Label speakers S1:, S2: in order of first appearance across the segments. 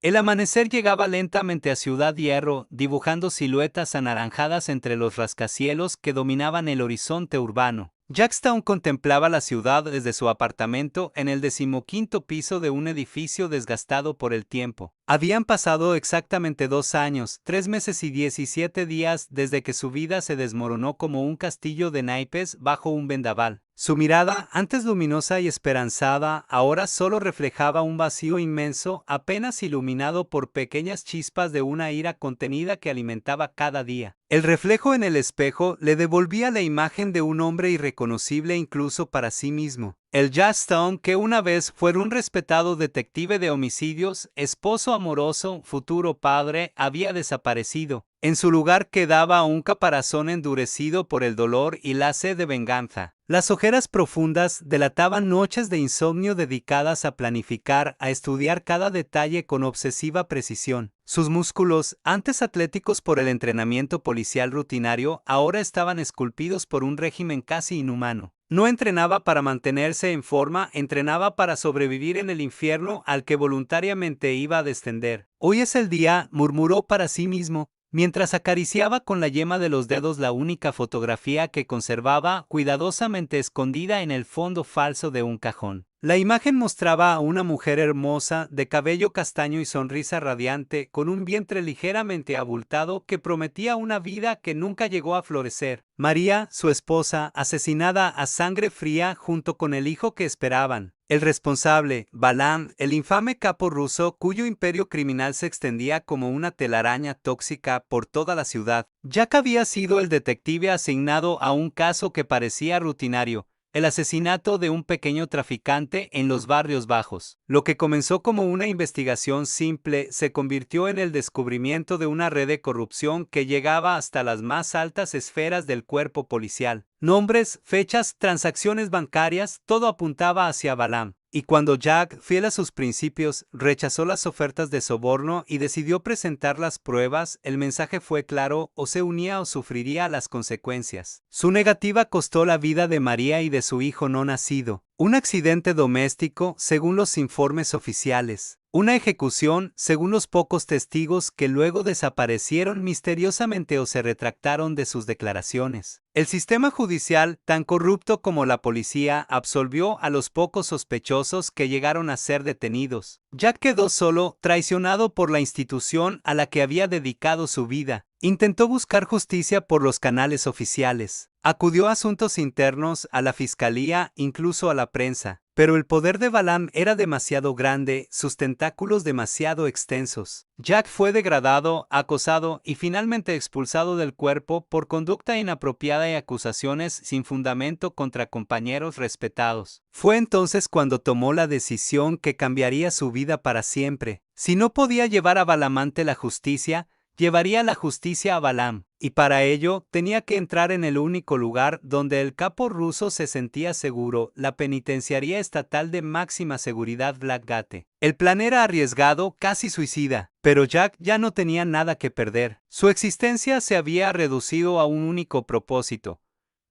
S1: El amanecer llegaba lentamente a Ciudad Hierro, dibujando siluetas anaranjadas entre los rascacielos que dominaban el horizonte urbano. Jackstown contemplaba la ciudad desde su apartamento en el 15º piso de un edificio desgastado por el tiempo. Habían pasado exactamente 2 años, 3 meses y 17 días desde que su vida se desmoronó como un castillo de naipes bajo un vendaval. Su mirada, antes luminosa y esperanzada, ahora solo reflejaba un vacío inmenso, apenas iluminado por pequeñas chispas de una ira contenida que alimentaba cada día. El reflejo en el espejo le devolvía la imagen de un hombre irreconocible incluso para sí mismo. El Jackstown que una vez fue un respetado detective de homicidios, esposo amoroso, futuro padre, había desaparecido. En su lugar quedaba un caparazón endurecido por el dolor y la sed de venganza. Las ojeras profundas delataban noches de insomnio dedicadas a planificar, a estudiar cada detalle con obsesiva precisión. Sus músculos, antes atléticos por el entrenamiento policial rutinario, ahora estaban esculpidos por un régimen casi inhumano. No entrenaba para mantenerse en forma, entrenaba para sobrevivir en el infierno al que voluntariamente iba a descender. Hoy es el día, murmuró para sí mismo, mientras acariciaba con la yema de los dedos la única fotografía que conservaba cuidadosamente escondida en el fondo falso de un cajón. La imagen mostraba a una mujer hermosa, de cabello castaño y sonrisa radiante, con un vientre ligeramente abultado que prometía una vida que nunca llegó a florecer. María, su esposa, asesinada a sangre fría junto con el hijo que esperaban. El responsable, Balaam, el infame capo ruso cuyo imperio criminal se extendía como una telaraña tóxica por toda la ciudad. Jack había sido el detective asignado a un caso que parecía rutinario, el asesinato de un pequeño traficante en los barrios bajos. Lo que comenzó como una investigación simple se convirtió en el descubrimiento de una red de corrupción que llegaba hasta las más altas esferas del cuerpo policial. Nombres, fechas, transacciones bancarias, todo apuntaba hacia Balaam. Y cuando Jack, fiel a sus principios, rechazó las ofertas de soborno y decidió presentar las pruebas, el mensaje fue claro: o se unía o sufriría las consecuencias. Su negativa costó la vida de María y de su hijo no nacido. Un accidente doméstico, según los informes oficiales. Una ejecución, según los pocos testigos que luego desaparecieron misteriosamente o se retractaron de sus declaraciones. El sistema judicial, tan corrupto como la policía, absolvió a los pocos sospechosos que llegaron a ser detenidos. Jack quedó solo, traicionado por la institución a la que había dedicado su vida. Intentó buscar justicia por los canales oficiales. Acudió a asuntos internos, a la fiscalía, incluso a la prensa. Pero el poder de Balaam era demasiado grande, sus tentáculos demasiado extensos. Jack fue degradado, acosado y finalmente expulsado del cuerpo por conducta inapropiada y acusaciones sin fundamento contra compañeros respetados. Fue entonces cuando tomó la decisión que cambiaría su vida para siempre. Si no podía llevar a Balaam ante la justicia, llevaría la justicia a Balaam, y para ello tenía que entrar en el único lugar donde el capo ruso se sentía seguro, la penitenciaría estatal de máxima seguridad Blackgate. El plan era arriesgado, casi suicida, pero Jack ya no tenía nada que perder. Su existencia se había reducido a un único propósito: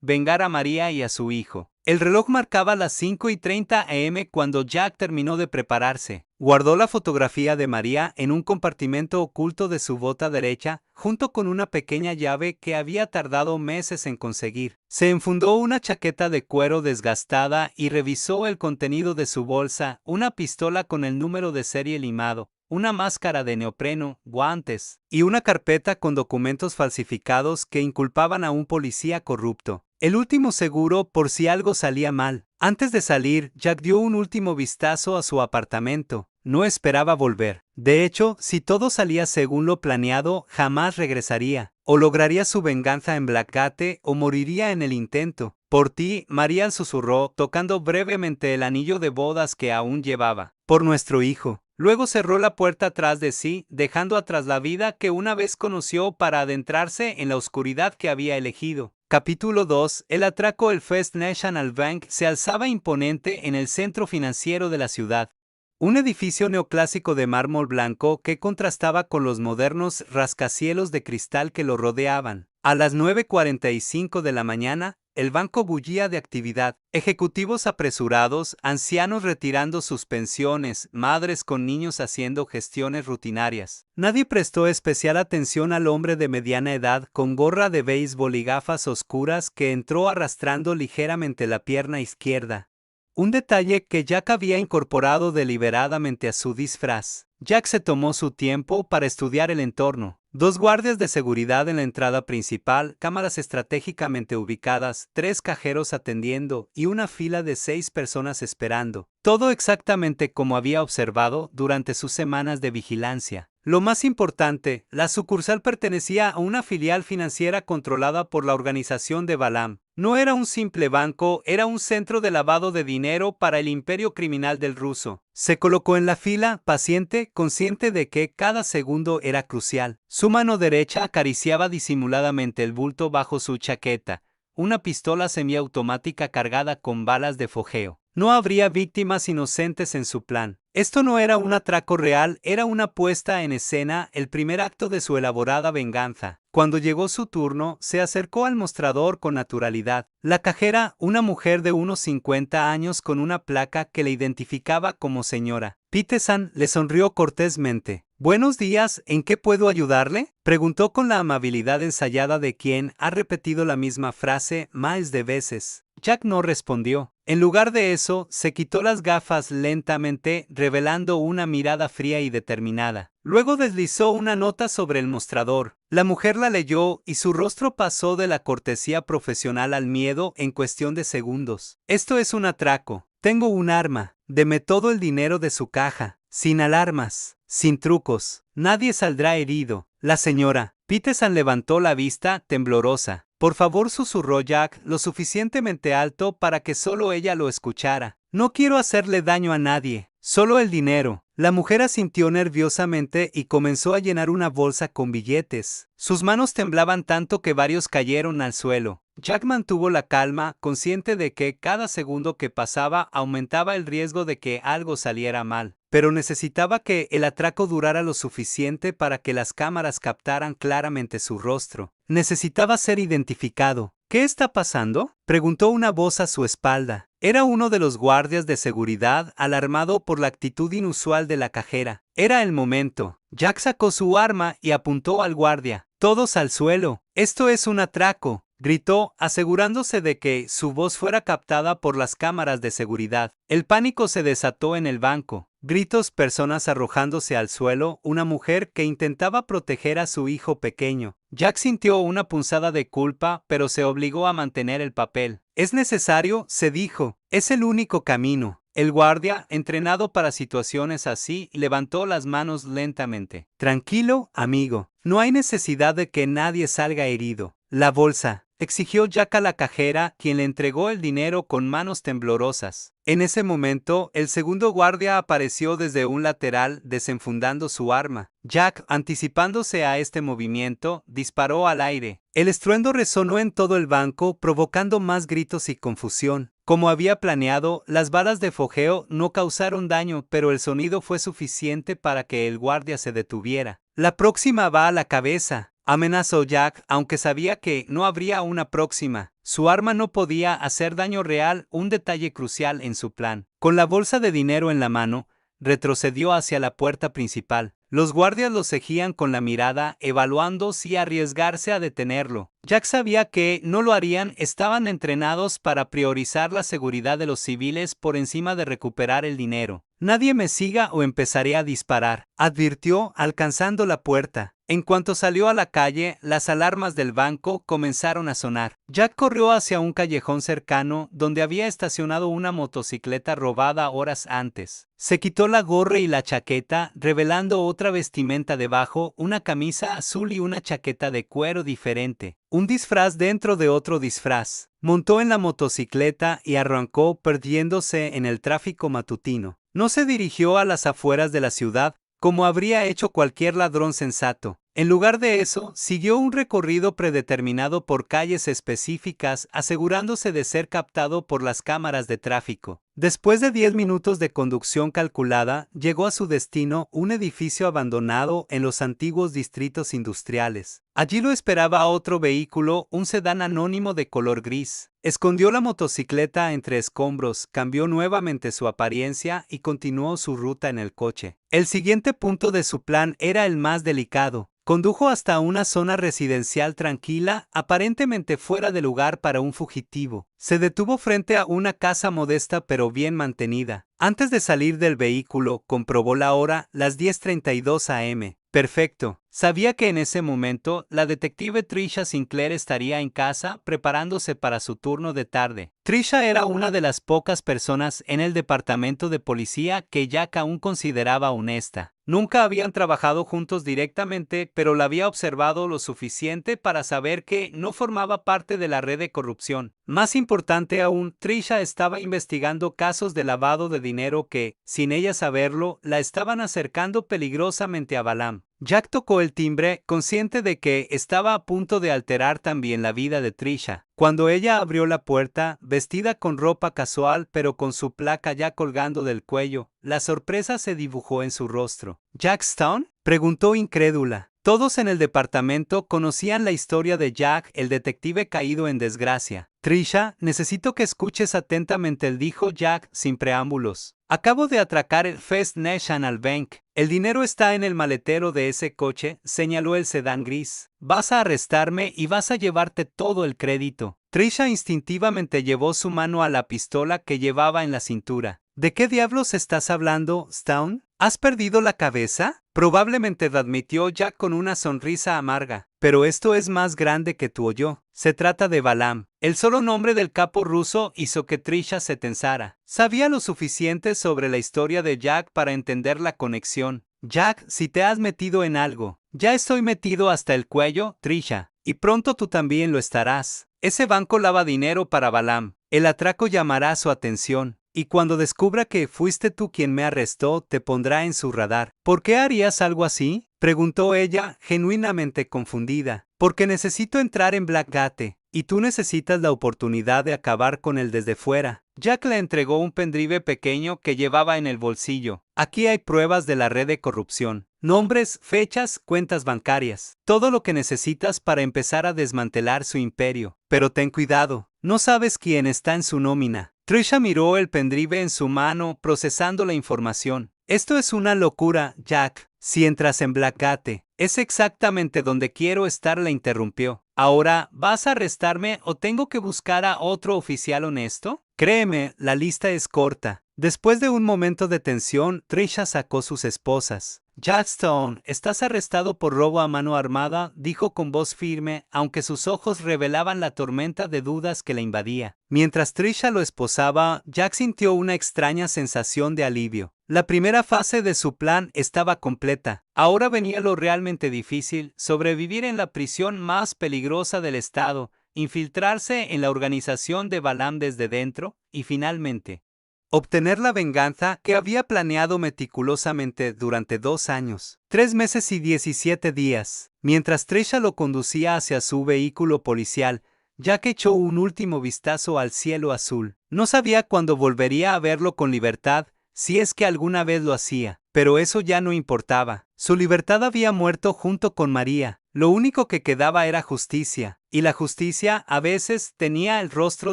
S1: vengar a María y a su hijo. El reloj marcaba las 5:30 am cuando Jack terminó de prepararse. Guardó la fotografía de María en un compartimento oculto de su bota derecha, junto con una pequeña llave que había tardado meses en conseguir. Se enfundó una chaqueta de cuero desgastada y revisó el contenido de su bolsa: una pistola con el número de serie limado, una máscara de neopreno, guantes y una carpeta con documentos falsificados que inculpaban a un policía corrupto. El último seguro por si algo salía mal. Antes de salir, Jack dio un último vistazo a su apartamento. No esperaba volver. De hecho, si todo salía según lo planeado, jamás regresaría. O lograría su venganza en Blackgate o moriría en el intento. Por ti, María susurró, tocando brevemente el anillo de bodas que aún llevaba. Por nuestro hijo. Luego cerró la puerta tras de sí, dejando atrás la vida que una vez conoció para adentrarse en la oscuridad que había elegido. Capítulo 2. El atraco. El First National Bank se alzaba imponente en el centro financiero de la ciudad. Un edificio neoclásico de mármol blanco que contrastaba con los modernos rascacielos de cristal que lo rodeaban. A las 9:45 de la mañana, el banco bullía de actividad. Ejecutivos apresurados, ancianos retirando sus pensiones, madres con niños haciendo gestiones rutinarias. Nadie prestó especial atención al hombre de mediana edad con gorra de béisbol y gafas oscuras que entró arrastrando ligeramente la pierna izquierda. Un detalle que Jack había incorporado deliberadamente a su disfraz. Jack se tomó su tiempo para estudiar el entorno. 2 guardias de seguridad en la entrada principal, cámaras estratégicamente ubicadas, 3 cajeros atendiendo y una fila de 6 personas esperando. Todo exactamente como había observado durante sus semanas de vigilancia. Lo más importante, la sucursal pertenecía a una filial financiera controlada por la organización de Balaam. No era un simple banco, era un centro de lavado de dinero para el imperio criminal del ruso. Se colocó en la fila, paciente, consciente de que cada segundo era crucial. Su mano derecha acariciaba disimuladamente el bulto bajo su chaqueta, una pistola semiautomática cargada con balas de fogueo. No habría víctimas inocentes en su plan. Esto no era un atraco real, era una puesta en escena, el primer acto de su elaborada venganza. Cuando llegó su turno, se acercó al mostrador con naturalidad. La cajera, una mujer de unos 50 años con una placa que le identificaba como señora Peterson, le sonrió cortésmente. «Buenos días, ¿en qué puedo ayudarle?», preguntó con la amabilidad ensayada de quien ha repetido la misma frase miles de veces. Jack no respondió. En lugar de eso, se quitó las gafas lentamente, revelando una mirada fría y determinada. Luego deslizó una nota sobre el mostrador. La mujer la leyó y su rostro pasó de la cortesía profesional al miedo en cuestión de segundos. «Esto es un atraco. Tengo un arma. Deme todo el dinero de su caja. Sin alarmas. Sin trucos. Nadie saldrá herido». La señora Peterson levantó la vista, temblorosa. «Por favor», susurró Jack, lo suficientemente alto para que solo ella lo escuchara. «No quiero hacerle daño a nadie. Solo el dinero». La mujer asintió nerviosamente y comenzó a llenar una bolsa con billetes. Sus manos temblaban tanto que varios cayeron al suelo. Jack mantuvo la calma, consciente de que cada segundo que pasaba aumentaba el riesgo de que algo saliera mal. Pero necesitaba que el atraco durara lo suficiente para que las cámaras captaran claramente su rostro. Necesitaba ser identificado. «¿Qué está pasando?», preguntó una voz a su espalda. Era uno de los guardias de seguridad, alarmado por la actitud inusual de la cajera. Era el momento. Jack sacó su arma y apuntó al guardia. «Todos al suelo. Esto es un atraco», gritó, asegurándose de que su voz fuera captada por las cámaras de seguridad. El pánico se desató en el banco. Gritos, personas arrojándose al suelo, una mujer que intentaba proteger a su hijo pequeño. Jack sintió una punzada de culpa, pero se obligó a mantener el papel. «Es necesario», se dijo. «Es el único camino». El guardia, entrenado para situaciones así, levantó las manos lentamente. «Tranquilo, amigo. No hay necesidad de que nadie salga herido». «La bolsa», exigió Jack a la cajera, quien le entregó el dinero con manos temblorosas. En ese momento, el segundo guardia apareció desde un lateral, desenfundando su arma. Jack, anticipándose a este movimiento, disparó al aire. El estruendo resonó en todo el banco, provocando más gritos y confusión. Como había planeado, las balas de fogueo no causaron daño, pero el sonido fue suficiente para que el guardia se detuviera. «La próxima va a la cabeza», amenazó Jack, aunque sabía que no habría una próxima. Su arma no podía hacer daño real, un detalle crucial en su plan. Con la bolsa de dinero en la mano, retrocedió hacia la puerta principal. Los guardias lo seguían con la mirada, evaluando si arriesgarse a detenerlo. Jack sabía que no lo harían, estaban entrenados para priorizar la seguridad de los civiles por encima de recuperar el dinero. «Nadie me siga o empezaré a disparar», advirtió, alcanzando la puerta. En cuanto salió a la calle, las alarmas del banco comenzaron a sonar. Jack corrió hacia un callejón cercano donde había estacionado una motocicleta robada horas antes. Se quitó la gorra y la chaqueta, revelando otra vestimenta debajo, una camisa azul y una chaqueta de cuero diferente. Un disfraz dentro de otro disfraz. Montó en la motocicleta y arrancó, perdiéndose en el tráfico matutino. No se dirigió a las afueras de la ciudad, como habría hecho cualquier ladrón sensato. En lugar de eso, siguió un recorrido predeterminado por calles específicas, asegurándose de ser captado por las cámaras de tráfico. Después de 10 minutos de conducción calculada, llegó a su destino, un edificio abandonado en los antiguos distritos industriales. Allí lo esperaba otro vehículo, un sedán anónimo de color gris. Escondió la motocicleta entre escombros, cambió nuevamente su apariencia y continuó su ruta en el coche. El siguiente punto de su plan era el más delicado. Condujo hasta una zona residencial tranquila, aparentemente fuera de lugar para un fugitivo. Se detuvo frente a una casa modesta pero bien mantenida. Antes de salir del vehículo, comprobó la hora, las 10:32 am. Perfecto. Sabía que en ese momento, la detective Trisha Sinclair estaría en casa, preparándose para su turno de tarde. Trisha era una de las pocas personas en el departamento de policía que Jack aún consideraba honesta. Nunca habían trabajado juntos directamente, pero la había observado lo suficiente para saber que no formaba parte de la red de corrupción. Más importante aún, Trisha estaba investigando casos de lavado de dinero que, sin ella saberlo, la estaban acercando peligrosamente a Balam. Jack tocó el timbre, consciente de que estaba a punto de alterar también la vida de Trisha. Cuando ella abrió la puerta, vestida con ropa casual pero con su placa ya colgando del cuello, la sorpresa se dibujó en su rostro. ¿Jack Stone?, preguntó incrédula. Todos en el departamento conocían la historia de Jack, el detective caído en desgracia. Trisha, necesito que escuches atentamente, dijo Jack sin preámbulos. Acabo de atracar el First National Bank. El dinero está en el maletero de ese coche, señaló el sedán gris. Vas a arrestarme y vas a llevarte todo el crédito. Trisha instintivamente llevó su mano a la pistola que llevaba en la cintura. ¿De qué diablos estás hablando, Stone? ¿Has perdido la cabeza? Probablemente, admitió Jack con una sonrisa amarga. Pero esto es más grande que tú o yo. Se trata de Balam. El solo nombre del capo ruso hizo que Trisha se tensara. Sabía lo suficiente sobre la historia de Jack para entender la conexión. Jack, si te has metido en algo. Ya estoy metido hasta el cuello, Trisha. Y pronto tú también lo estarás. Ese banco lava dinero para Balam. El atraco llamará su atención. Y cuando descubra que fuiste tú quien me arrestó, te pondrá en su radar. ¿Por qué harías algo así?, preguntó ella, genuinamente confundida. Porque necesito entrar en Blackgate, y tú necesitas la oportunidad de acabar con él desde fuera. Jack le entregó un pendrive pequeño que llevaba en el bolsillo. Aquí hay pruebas de la red de corrupción. Nombres, fechas, cuentas bancarias. Todo lo que necesitas para empezar a desmantelar su imperio. Pero ten cuidado, no sabes quién está en su nómina. Trisha miró el pendrive en su mano, procesando la información. Esto es una locura, Jack. Si entras en Blackgate, es exactamente donde quiero estar, la interrumpió. Ahora, ¿vas a arrestarme o tengo que buscar a otro oficial honesto? Créeme, la lista es corta. Después de un momento de tensión, Trisha sacó sus esposas. Jack Stone, estás arrestado por robo a mano armada, dijo con voz firme, aunque sus ojos revelaban la tormenta de dudas que le invadía. Mientras Trisha lo esposaba, Jack sintió una extraña sensación de alivio. La primera fase de su plan estaba completa. Ahora venía lo realmente difícil: sobrevivir en la prisión más peligrosa del estado, infiltrarse en la organización de Balam desde dentro y, finalmente, obtener la venganza que había planeado meticulosamente durante 2 años, 3 meses y 17 días. Mientras Trisha lo conducía hacia su vehículo policial, Jack echó un último vistazo al cielo azul. No sabía cuándo volvería a verlo con libertad, si es que alguna vez lo hacía, pero eso ya no importaba. Su libertad había muerto junto con María. Lo único que quedaba era justicia, y la justicia a veces tenía el rostro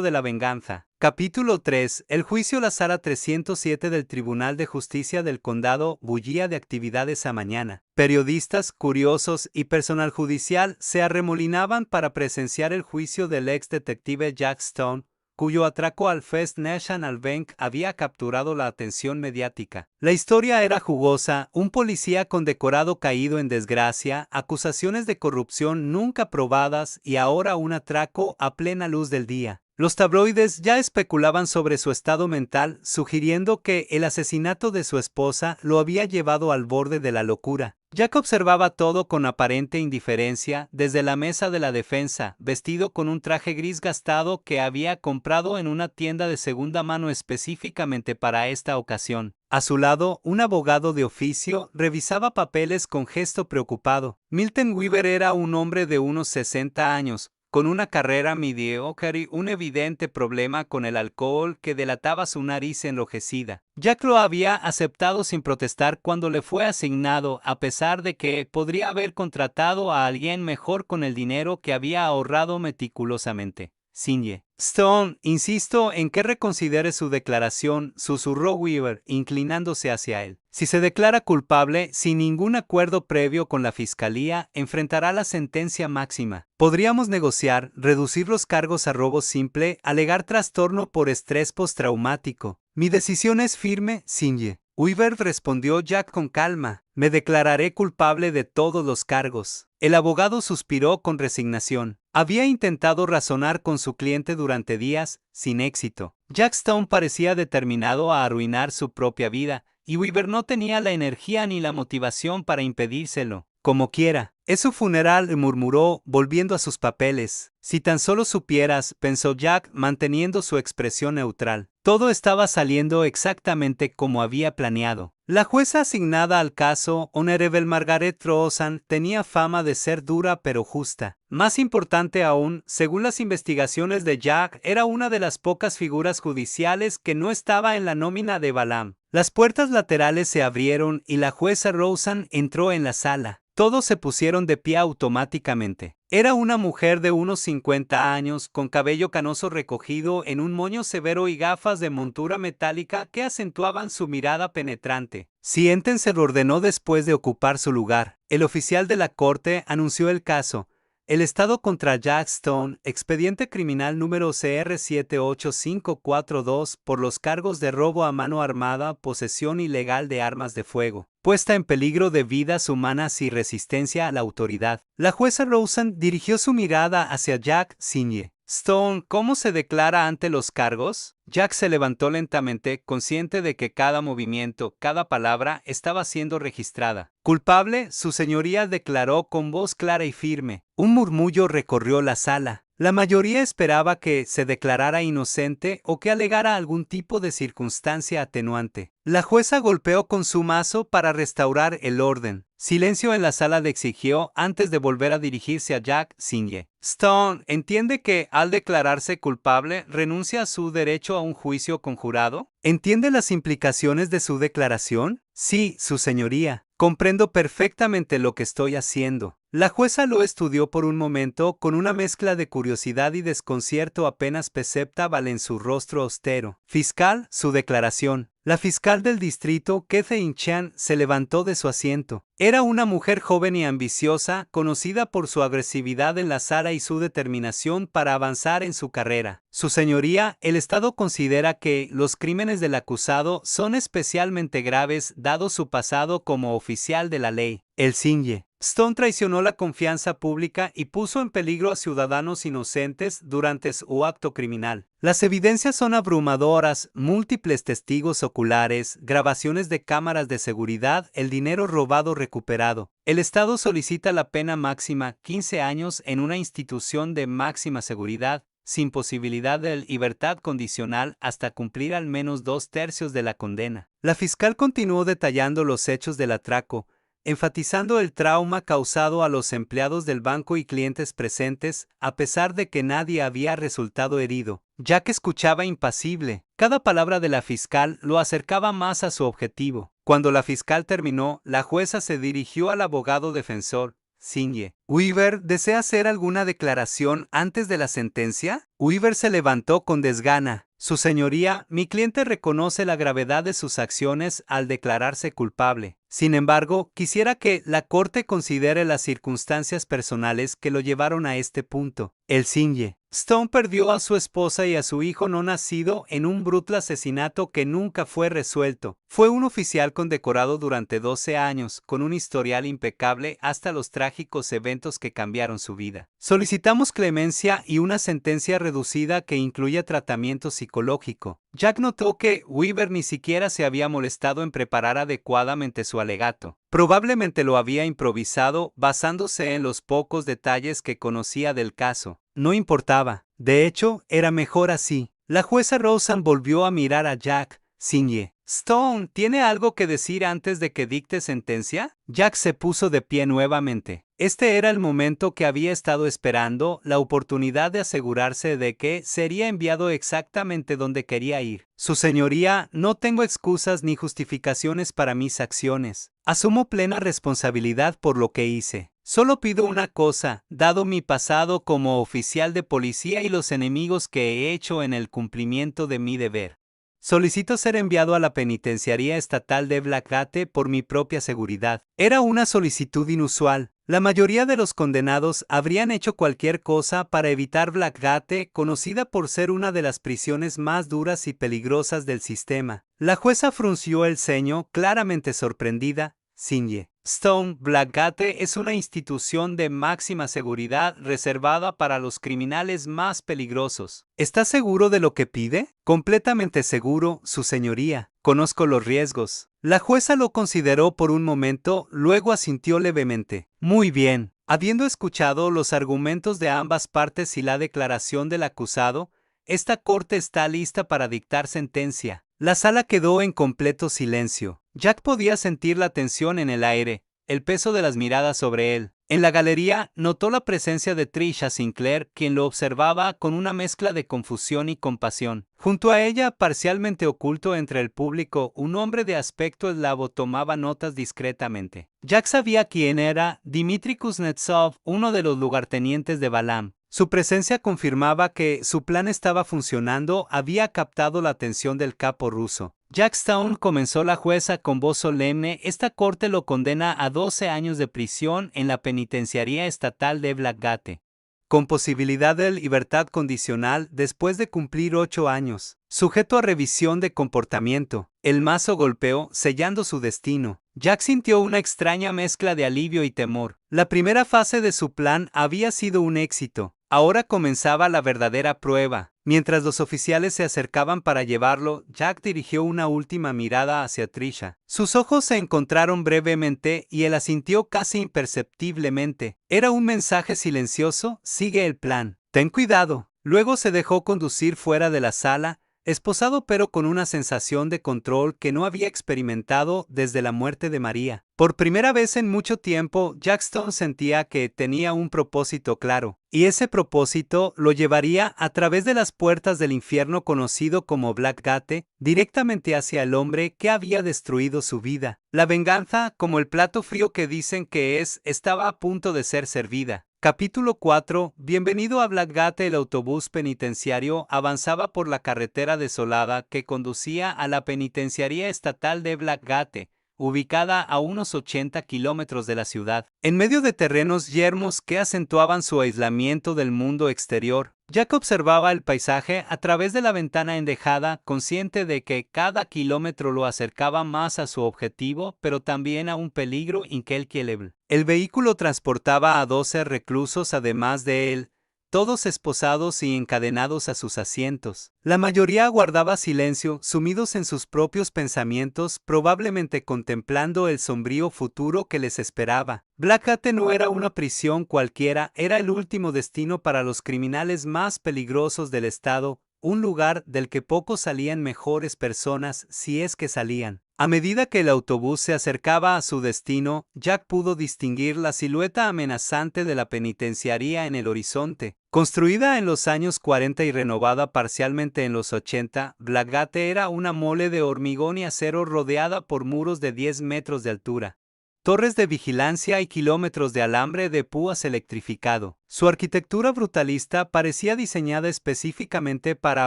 S1: de la venganza. Capítulo 3. El juicio. La sala 307 del Tribunal de Justicia del Condado bullía de actividades a mañana. Periodistas, curiosos y personal judicial se arremolinaban para presenciar el juicio del ex detective Jack Stone, cuyo atraco al First National Bank había capturado la atención mediática. La historia era jugosa: un policía condecorado caído en desgracia, acusaciones de corrupción nunca probadas y ahora un atraco a plena luz del día. Los tabloides ya especulaban sobre su estado mental, sugiriendo que el asesinato de su esposa lo había llevado al borde de la locura. Jack observaba todo con aparente indiferencia desde la mesa de la defensa, vestido con un traje gris gastado que había comprado en una tienda de segunda mano específicamente para esta ocasión. A su lado, un abogado de oficio revisaba papeles con gesto preocupado. Milton Weaver era un hombre de unos 60 años, con una carrera mediocre y un evidente problema con el alcohol que delataba su nariz enrojecida. Jack lo había aceptado sin protestar cuando le fue asignado, a pesar de que podría haber contratado a alguien mejor con el dinero que había ahorrado meticulosamente. Sinje. Stone, insisto en que reconsidere su declaración, susurró Weaver, inclinándose hacia él. Si se declara culpable, sin ningún acuerdo previo con la fiscalía, enfrentará la sentencia máxima. Podríamos negociar, reducir los cargos a robo simple, alegar trastorno por estrés postraumático. Mi decisión es firme, Sinje. Weaver respondió Jack con calma. Me declararé culpable de todos los cargos. El abogado suspiró con resignación. Había intentado razonar con su cliente durante días, sin éxito. Jack Stone parecía determinado a arruinar su propia vida, y Weaver no tenía la energía ni la motivación para impedírselo. Como quiera. Es su funeral, murmuró, volviendo a sus papeles. Si tan solo supieras, pensó Jack, manteniendo su expresión neutral. Todo estaba saliendo exactamente como había planeado. La jueza asignada al caso, Honorable Margaret Rosen, tenía fama de ser dura pero justa. Más importante aún, según las investigaciones de Jack, era una de las pocas figuras judiciales que no estaba en la nómina de Balaam. Las puertas laterales se abrieron y la jueza Rosen entró en la sala. Todos se pusieron de pie automáticamente. Era una mujer de unos 50 años, con cabello canoso recogido en un moño severo y gafas de montura metálica que acentuaban su mirada penetrante. Siéntense, ordenó después de ocupar su lugar. El oficial de la corte anunció el caso. El Estado contra Jack Stone, expediente criminal número CR 78542 por los cargos de robo a mano armada, posesión ilegal de armas de fuego, puesta en peligro de vidas humanas y resistencia a la autoridad. La jueza Rosen dirigió su mirada hacia Jack Sinje. Stone, ¿cómo se declara ante los cargos? Jack se levantó lentamente, consciente de que cada movimiento, cada palabra estaba siendo registrada. Culpable, su señoría declaró con voz clara y firme. Un murmullo recorrió la sala. La mayoría esperaba que se declarara inocente o que alegara algún tipo de circunstancia atenuante. La jueza golpeó con su mazo para restaurar el orden. Silencio en la sala exigió antes de volver a dirigirse a Jack Sinje. Stone, ¿entiende que al declararse culpable renuncia a su derecho a un juicio conjurado? ¿Entiende las implicaciones de su declaración? Sí, su señoría. Comprendo perfectamente lo que estoy haciendo. La jueza lo estudió por un momento con una mezcla de curiosidad y desconcierto apenas perceptible en su rostro austero. Fiscal, su declaración. La fiscal del distrito, Katherine Chan, se levantó de su asiento. Era una mujer joven y ambiciosa, conocida por su agresividad en la sala y su determinación para avanzar en su carrera. Su señoría, el Estado considera que los crímenes del acusado son especialmente graves dado su pasado como oficial de la ley. El Sinje. Stone traicionó la confianza pública y puso en peligro a ciudadanos inocentes durante su acto criminal. Las evidencias son abrumadoras, múltiples testigos oculares, grabaciones de cámaras de seguridad, el dinero robado recuperado. El Estado solicita la pena máxima, 15 años en una institución de máxima seguridad, sin posibilidad de libertad condicional hasta cumplir al menos 2/3 de la condena. La fiscal continuó detallando los hechos del atraco, enfatizando el trauma causado a los empleados del banco y clientes presentes, a pesar de que nadie había resultado herido. Jack escuchaba impasible. Cada palabra de la fiscal lo acercaba más a su objetivo. Cuando la fiscal terminó, la jueza se dirigió al abogado defensor, Sinje. ¿Weaver desea hacer alguna declaración antes de la sentencia? Weaver se levantó con desgana. Su señoría, mi cliente reconoce la gravedad de sus acciones al declararse culpable. Sin embargo, quisiera que la corte considere las circunstancias personales que lo llevaron a este punto. El Sinje. Stone perdió a su esposa y a su hijo no nacido en un brutal asesinato que nunca fue resuelto. Fue un oficial condecorado durante 12 años, con un historial impecable hasta los trágicos eventos que cambiaron su vida. Solicitamos clemencia y una sentencia reducida que incluya tratamiento psicológico. Jack notó que Weaver ni siquiera se había molestado en preparar adecuadamente su alegato. Probablemente lo había improvisado basándose en los pocos detalles que conocía del caso. No importaba. De hecho, era mejor así. La jueza Rosen volvió a mirar a Jack. Ciñe. Stone, ¿tiene algo que decir antes de que dicte sentencia? Jack se puso de pie nuevamente. Este era el momento que había estado esperando, la oportunidad de asegurarse de que sería enviado exactamente donde quería ir. Su señoría, no tengo excusas ni justificaciones para mis acciones. Asumo plena responsabilidad por lo que hice. Solo pido una cosa, dado mi pasado como oficial de policía y los enemigos que he hecho en el cumplimiento de mi deber. Solicito ser enviado a la penitenciaría estatal de Blackgate por mi propia seguridad. Era una solicitud inusual. La mayoría de los condenados habrían hecho cualquier cosa para evitar Blackgate, conocida por ser una de las prisiones más duras y peligrosas del sistema. La jueza frunció el ceño, claramente sorprendida. Ciñe. Stone, Blackgate es una institución de máxima seguridad reservada para los criminales más peligrosos. ¿Está seguro de lo que pide? Completamente seguro, su señoría. Conozco los riesgos. La jueza lo consideró por un momento, luego asintió levemente. Muy bien. Habiendo escuchado los argumentos de ambas partes y la declaración del acusado, esta corte está lista para dictar sentencia. La sala quedó en completo silencio. Jack podía sentir la tensión en el aire, el peso de las miradas sobre él. En la galería notó la presencia de Tricia Sinclair, quien lo observaba con una mezcla de confusión y compasión. Junto a ella, parcialmente oculto entre el público, un hombre de aspecto eslavo tomaba notas discretamente. Jack sabía quién era Dmitry Kuznetsov, uno de los lugartenientes de Balam. Su presencia confirmaba que su plan estaba funcionando, había captado la atención del capo ruso. Jack Stone, comenzó la jueza con voz solemne, esta corte lo condena a 12 años de prisión en la penitenciaría estatal de Blackgate, con posibilidad de libertad condicional después de cumplir 8 años, sujeto a revisión de comportamiento. El mazo golpeó, sellando su destino. Jack sintió una extraña mezcla de alivio y temor. La primera fase de su plan había sido un éxito. Ahora comenzaba la verdadera prueba. Mientras los oficiales se acercaban para llevarlo, Jack dirigió una última mirada hacia Tricia. Sus ojos se encontraron brevemente y él asintió casi imperceptiblemente. Era un mensaje silencioso: sigue el plan. Ten cuidado. Luego se dejó conducir fuera de la sala, esposado pero con una sensación de control que no había experimentado desde la muerte de María. Por primera vez en mucho tiempo, Jack Stone sentía que tenía un propósito claro, y ese propósito lo llevaría a través de las puertas del infierno conocido como Blackgate, directamente hacia el hombre que había destruido su vida. La venganza, como el plato frío que dicen que es, estaba a punto de ser servida. Capítulo 4. Bienvenido a Blackgate. El autobús penitenciario avanzaba por la carretera desolada que conducía a la penitenciaría estatal de Blackgate, ubicada a unos 80 kilómetros de la ciudad, en medio de terrenos yermos que acentuaban su aislamiento del mundo exterior. Jack observaba el paisaje a través de la ventana endejada, consciente de que cada kilómetro lo acercaba más a su objetivo, pero también a un peligro incalculable. El vehículo transportaba a 12 reclusos además de él, todos esposados y encadenados a sus asientos. La mayoría guardaba silencio, sumidos en sus propios pensamientos, probablemente contemplando el sombrío futuro que les esperaba. Blackgate no era una prisión cualquiera, era el último destino para los criminales más peligrosos del estado, un lugar del que pocos salían mejores personas, si es que salían. A medida que el autobús se acercaba a su destino, Jack pudo distinguir la silueta amenazante de la penitenciaría en el horizonte. Construida en los años 40 y renovada parcialmente en los 80, Blackgate era una mole de hormigón y acero rodeada por muros de 10 metros de altura, torres de vigilancia y kilómetros de alambre de púas electrificado. Su arquitectura brutalista parecía diseñada específicamente para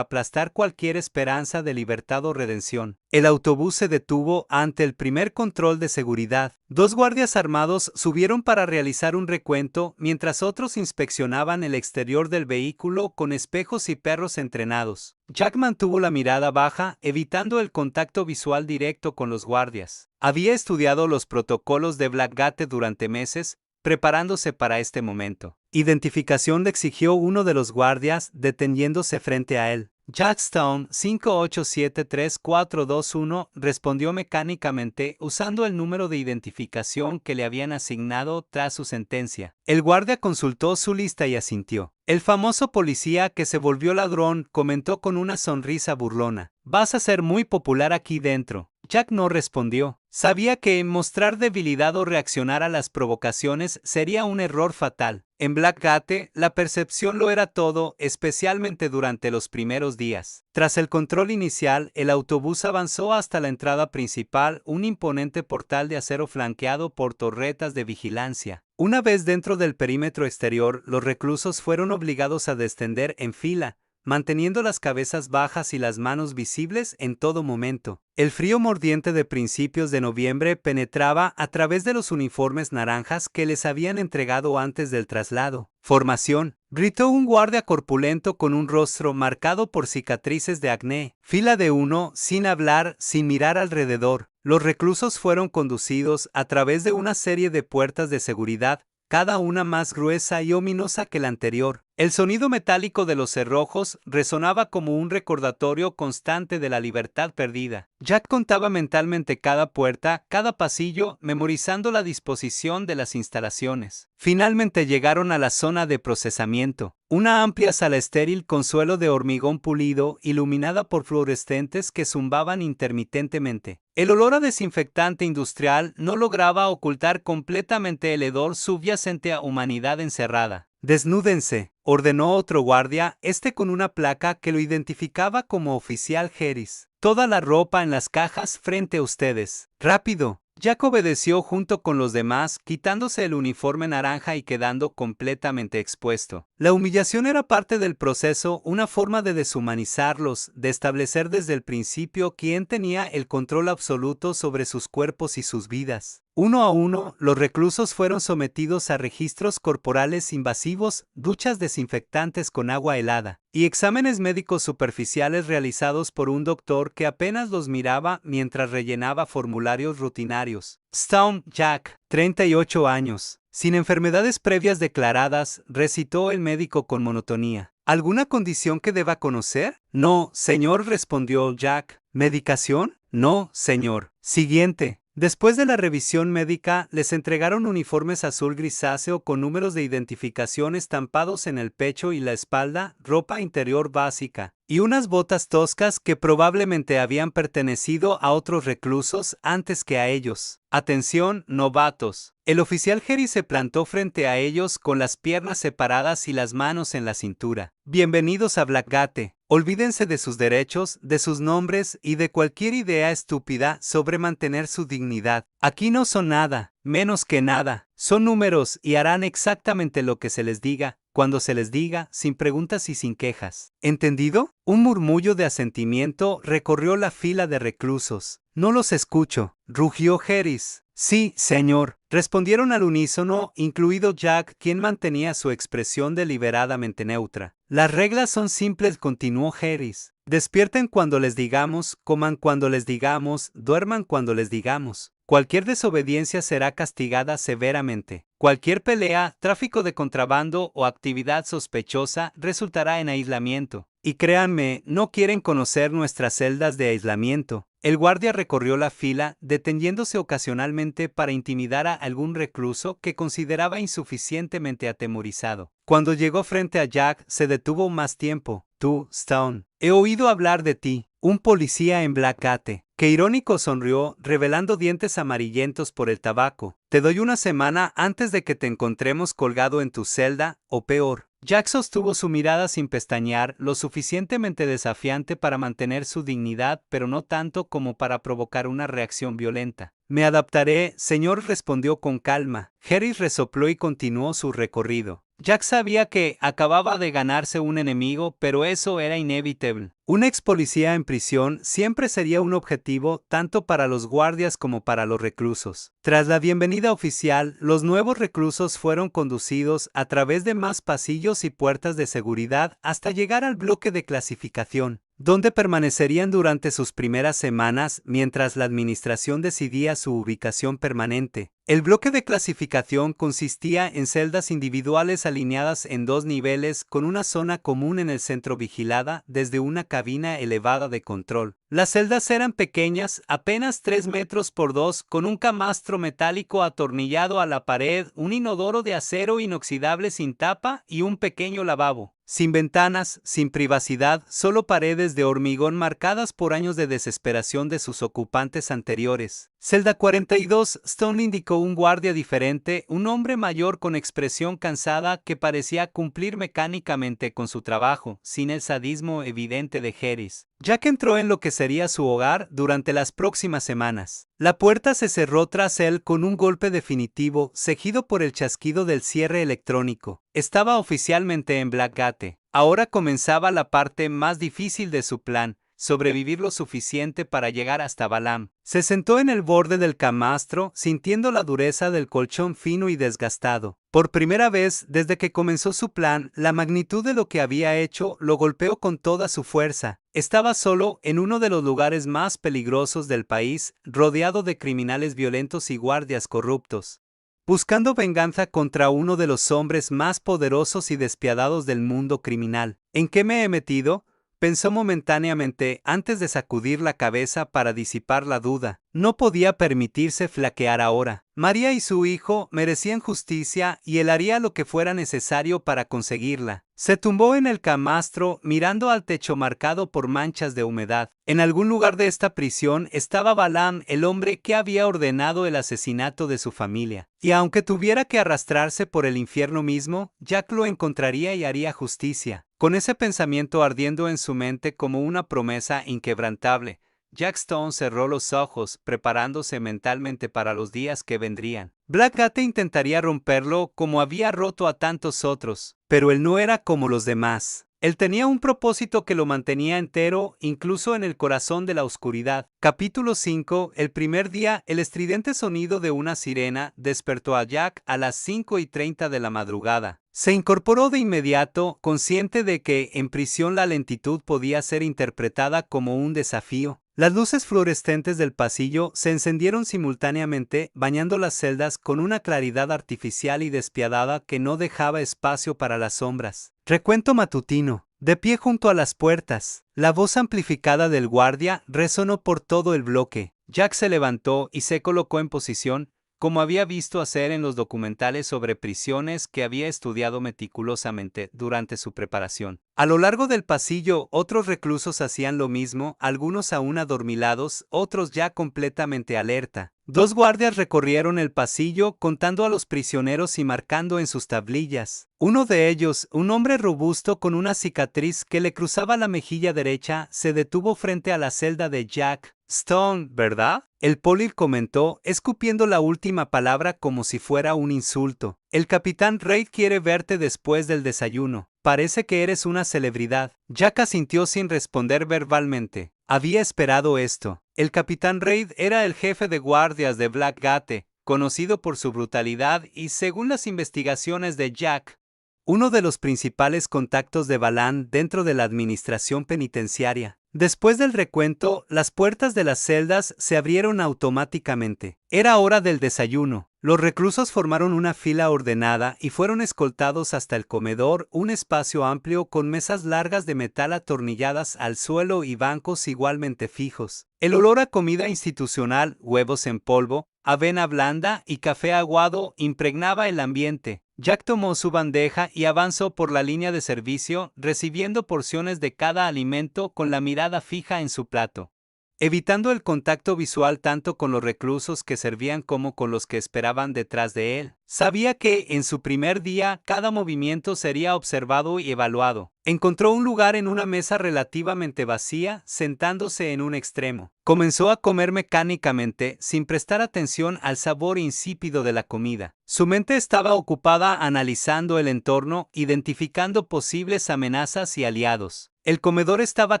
S1: aplastar cualquier esperanza de libertad o redención. El autobús se detuvo ante el primer control de seguridad. 2 guardias armados subieron para realizar un recuento, mientras otros inspeccionaban el exterior del vehículo con espejos y perros entrenados. Jack mantuvo la mirada baja, evitando el contacto visual directo con los guardias. Había estudiado los protocolos de Blackgate durante meses, preparándose para este momento. Identificación, le exigió uno de los guardias, deteniéndose frente a él. Jackstone 5873421 respondió mecánicamente usando el número de identificación que le habían asignado tras su sentencia. El guardia consultó su lista y asintió. El famoso policía que se volvió ladrón comentó con una sonrisa burlona: «Vas a ser muy popular aquí dentro». Jack no respondió. Sabía que mostrar debilidad o reaccionar a las provocaciones sería un error fatal. En Blackgate, la percepción lo era todo, especialmente durante los primeros días. Tras el control inicial, el autobús avanzó hasta la entrada principal, un imponente portal de acero flanqueado por torretas de vigilancia. Una vez dentro del perímetro exterior, los reclusos fueron obligados a descender en fila, manteniendo las cabezas bajas y las manos visibles en todo momento. El frío mordiente de principios de noviembre penetraba a través de los uniformes naranjas que les habían entregado antes del traslado. «Formación», gritó un guardia corpulento con un rostro marcado por cicatrices de acné. Fila de 1, sin hablar, sin mirar alrededor. Los reclusos fueron conducidos a través de una serie de puertas de seguridad, cada una más gruesa y ominosa que la anterior. El sonido metálico de los cerrojos resonaba como un recordatorio constante de la libertad perdida. Jack contaba mentalmente cada puerta, cada pasillo, memorizando la disposición de las instalaciones. Finalmente llegaron a la zona de procesamiento, una amplia sala estéril con suelo de hormigón pulido, iluminada por fluorescentes que zumbaban intermitentemente. El olor a desinfectante industrial no lograba ocultar completamente el hedor subyacente a humanidad encerrada. «Desnúdense», ordenó otro guardia, con una placa que lo identificaba como oficial Harris. «Toda la ropa en las cajas frente a ustedes. ¡Rápido!». Jack obedeció junto con los demás, quitándose el uniforme naranja y quedando completamente expuesto. La humillación era parte del proceso, una forma de deshumanizarlos, de establecer desde el principio quién tenía el control absoluto sobre sus cuerpos y sus vidas. Uno a uno, los reclusos fueron sometidos a registros corporales invasivos, duchas desinfectantes con agua helada, y exámenes médicos superficiales realizados por un doctor que apenas los miraba mientras rellenaba formularios rutinarios. Stone Jack, 38 años, sin enfermedades previas declaradas, recitó el médico con monotonía. ¿Alguna condición que deba conocer? No, señor, respondió Jack. ¿Medicación? No, señor. Siguiente. Después de la revisión médica, les entregaron uniformes azul grisáceo con números de identificación estampados en el pecho y la espalda, ropa interior básica, y unas botas toscas que probablemente habían pertenecido a otros reclusos antes que a ellos. «Atención, novatos». El oficial Harris se plantó frente a ellos con las piernas separadas y las manos en la cintura. «Bienvenidos a Blackgate. Olvídense de sus derechos, de sus nombres y de cualquier idea estúpida sobre mantener su dignidad. Aquí no son nada, menos que nada. Son números y harán exactamente lo que se les diga, cuando se les diga, sin preguntas y sin quejas. ¿Entendido?». Un murmullo de asentimiento recorrió la fila de reclusos. «No los escucho», rugió Harris. «Sí, señor», respondieron al unísono, incluido Jack, quien mantenía su expresión deliberadamente neutra. «Las reglas son simples», continuó Harris. «Despierten cuando les digamos, coman cuando les digamos, duerman cuando les digamos. Cualquier desobediencia será castigada severamente. Cualquier pelea, tráfico de contrabando o actividad sospechosa resultará en aislamiento. Y créanme, no quieren conocer nuestras celdas de aislamiento». El guardia recorrió la fila, deteniéndose ocasionalmente para intimidar a algún recluso que consideraba insuficientemente atemorizado. Cuando llegó frente a Jack, se detuvo más tiempo. «Tú, Stone, he oído hablar de ti, un policía en Blackgate». Que irónico sonrió, revelando dientes amarillentos por el tabaco. «Te doy una semana antes de que te encontremos colgado en tu celda, o peor». Jack sostuvo su mirada sin pestañear, lo suficientemente desafiante para mantener su dignidad, pero no tanto como para provocar una reacción violenta. «Me adaptaré», señor, respondió con calma. Harris resopló y continuó su recorrido. Jack sabía que acababa de ganarse un enemigo, pero eso era inevitable. Un ex policía en prisión siempre sería un objetivo tanto para los guardias como para los reclusos. Tras la bienvenida oficial, los nuevos reclusos fueron conducidos a través de más pasillos y puertas de seguridad hasta llegar al bloque de clasificación. donde permanecerían durante sus primeras semanas mientras la administración decidía su ubicación permanente. El bloque de clasificación consistía en celdas individuales alineadas en 2 niveles con una zona común en el centro vigilada desde una cabina elevada de control. Las celdas eran pequeñas, apenas 3 metros por 2, con un camastro metálico atornillado a la pared, un inodoro de acero inoxidable sin tapa y un pequeño lavabo. Sin ventanas, sin privacidad, solo paredes de hormigón marcadas por años de desesperación de sus ocupantes anteriores. Celda 42, Stone indicó un guardia diferente, un hombre mayor con expresión cansada que parecía cumplir mecánicamente con su trabajo, sin el sadismo evidente de Harris. Jack entró en lo que sería su hogar durante las próximas semanas. La puerta se cerró tras él con un golpe definitivo, seguido por el chasquido del cierre electrónico. Estaba oficialmente en Blackgate. Ahora comenzaba la parte más difícil de su plan: sobrevivir lo suficiente para llegar hasta Balam. Se sentó en el borde del camastro, sintiendo la dureza del colchón fino y desgastado. Por primera vez desde que comenzó su plan, la magnitud de lo que había hecho lo golpeó con toda su fuerza. Estaba solo en uno de los lugares más peligrosos del país, rodeado de criminales violentos y guardias corruptos, buscando venganza contra uno de los hombres más poderosos y despiadados del mundo criminal. ¿En qué me he metido?, pensó momentáneamente antes de sacudir la cabeza para disipar la duda. No podía permitirse flaquear ahora. María y su hijo merecían justicia y él haría lo que fuera necesario para conseguirla. Se tumbó en el camastro mirando al techo marcado por manchas de humedad. En algún lugar de esta prisión estaba Balam, el hombre que había ordenado el asesinato de su familia. Y aunque tuviera que arrastrarse por el infierno mismo, Jack lo encontraría y haría justicia. Con ese pensamiento ardiendo en su mente como una promesa inquebrantable, Jack Stone cerró los ojos, preparándose mentalmente para los días que vendrían. Blackgate intentaría romperlo como había roto a tantos otros, pero él no era como los demás. Él tenía un propósito que lo mantenía entero, incluso en el corazón de la oscuridad. Capítulo 5. El primer día, el estridente sonido de una sirena despertó a Jack a las 5:30 de la madrugada. Se incorporó de inmediato, consciente de que en prisión la lentitud podía ser interpretada como un desafío. Las luces fluorescentes del pasillo se encendieron simultáneamente, bañando las celdas con una claridad artificial y despiadada que no dejaba espacio para las sombras. Recuento matutino. De pie junto a las puertas, la voz amplificada del guardia resonó por todo el bloque. Jack se levantó y se colocó en posición, como había visto hacer en los documentales sobre prisiones que había estudiado meticulosamente durante su preparación. A lo largo del pasillo, otros reclusos hacían lo mismo, algunos aún adormilados, otros ya completamente alerta. 2 guardias recorrieron el pasillo contando a los prisioneros y marcando en sus tablillas. Uno de ellos, un hombre robusto con una cicatriz que le cruzaba la mejilla derecha, se detuvo frente a la celda de Jack. Stone, ¿verdad?, el poli comentó, escupiendo la última palabra como si fuera un insulto. El capitán Reid quiere verte después del desayuno. Parece que eres una celebridad. Jack asintió sin responder verbalmente. Había esperado esto. El capitán Reid era el jefe de guardias de Blackgate, conocido por su brutalidad y, según las investigaciones de Jack, uno de los principales contactos de Balam dentro de la administración penitenciaria. Después del recuento, las puertas de las celdas se abrieron automáticamente. Era hora del desayuno. Los reclusos formaron una fila ordenada y fueron escoltados hasta el comedor, un espacio amplio con mesas largas de metal atornilladas al suelo y bancos igualmente fijos. El olor a comida institucional, huevos en polvo, avena blanda y café aguado impregnaba el ambiente. Jack tomó su bandeja y avanzó por la línea de servicio, recibiendo porciones de cada alimento con la mirada fija en su plato, evitando el contacto visual tanto con los reclusos que servían como con los que esperaban detrás de él. Sabía que, en su primer día, cada movimiento sería observado y evaluado. Encontró un lugar en una mesa relativamente vacía, sentándose en un extremo. Comenzó a comer mecánicamente, sin prestar atención al sabor insípido de la comida. Su mente estaba ocupada analizando el entorno, identificando posibles amenazas y aliados. El comedor estaba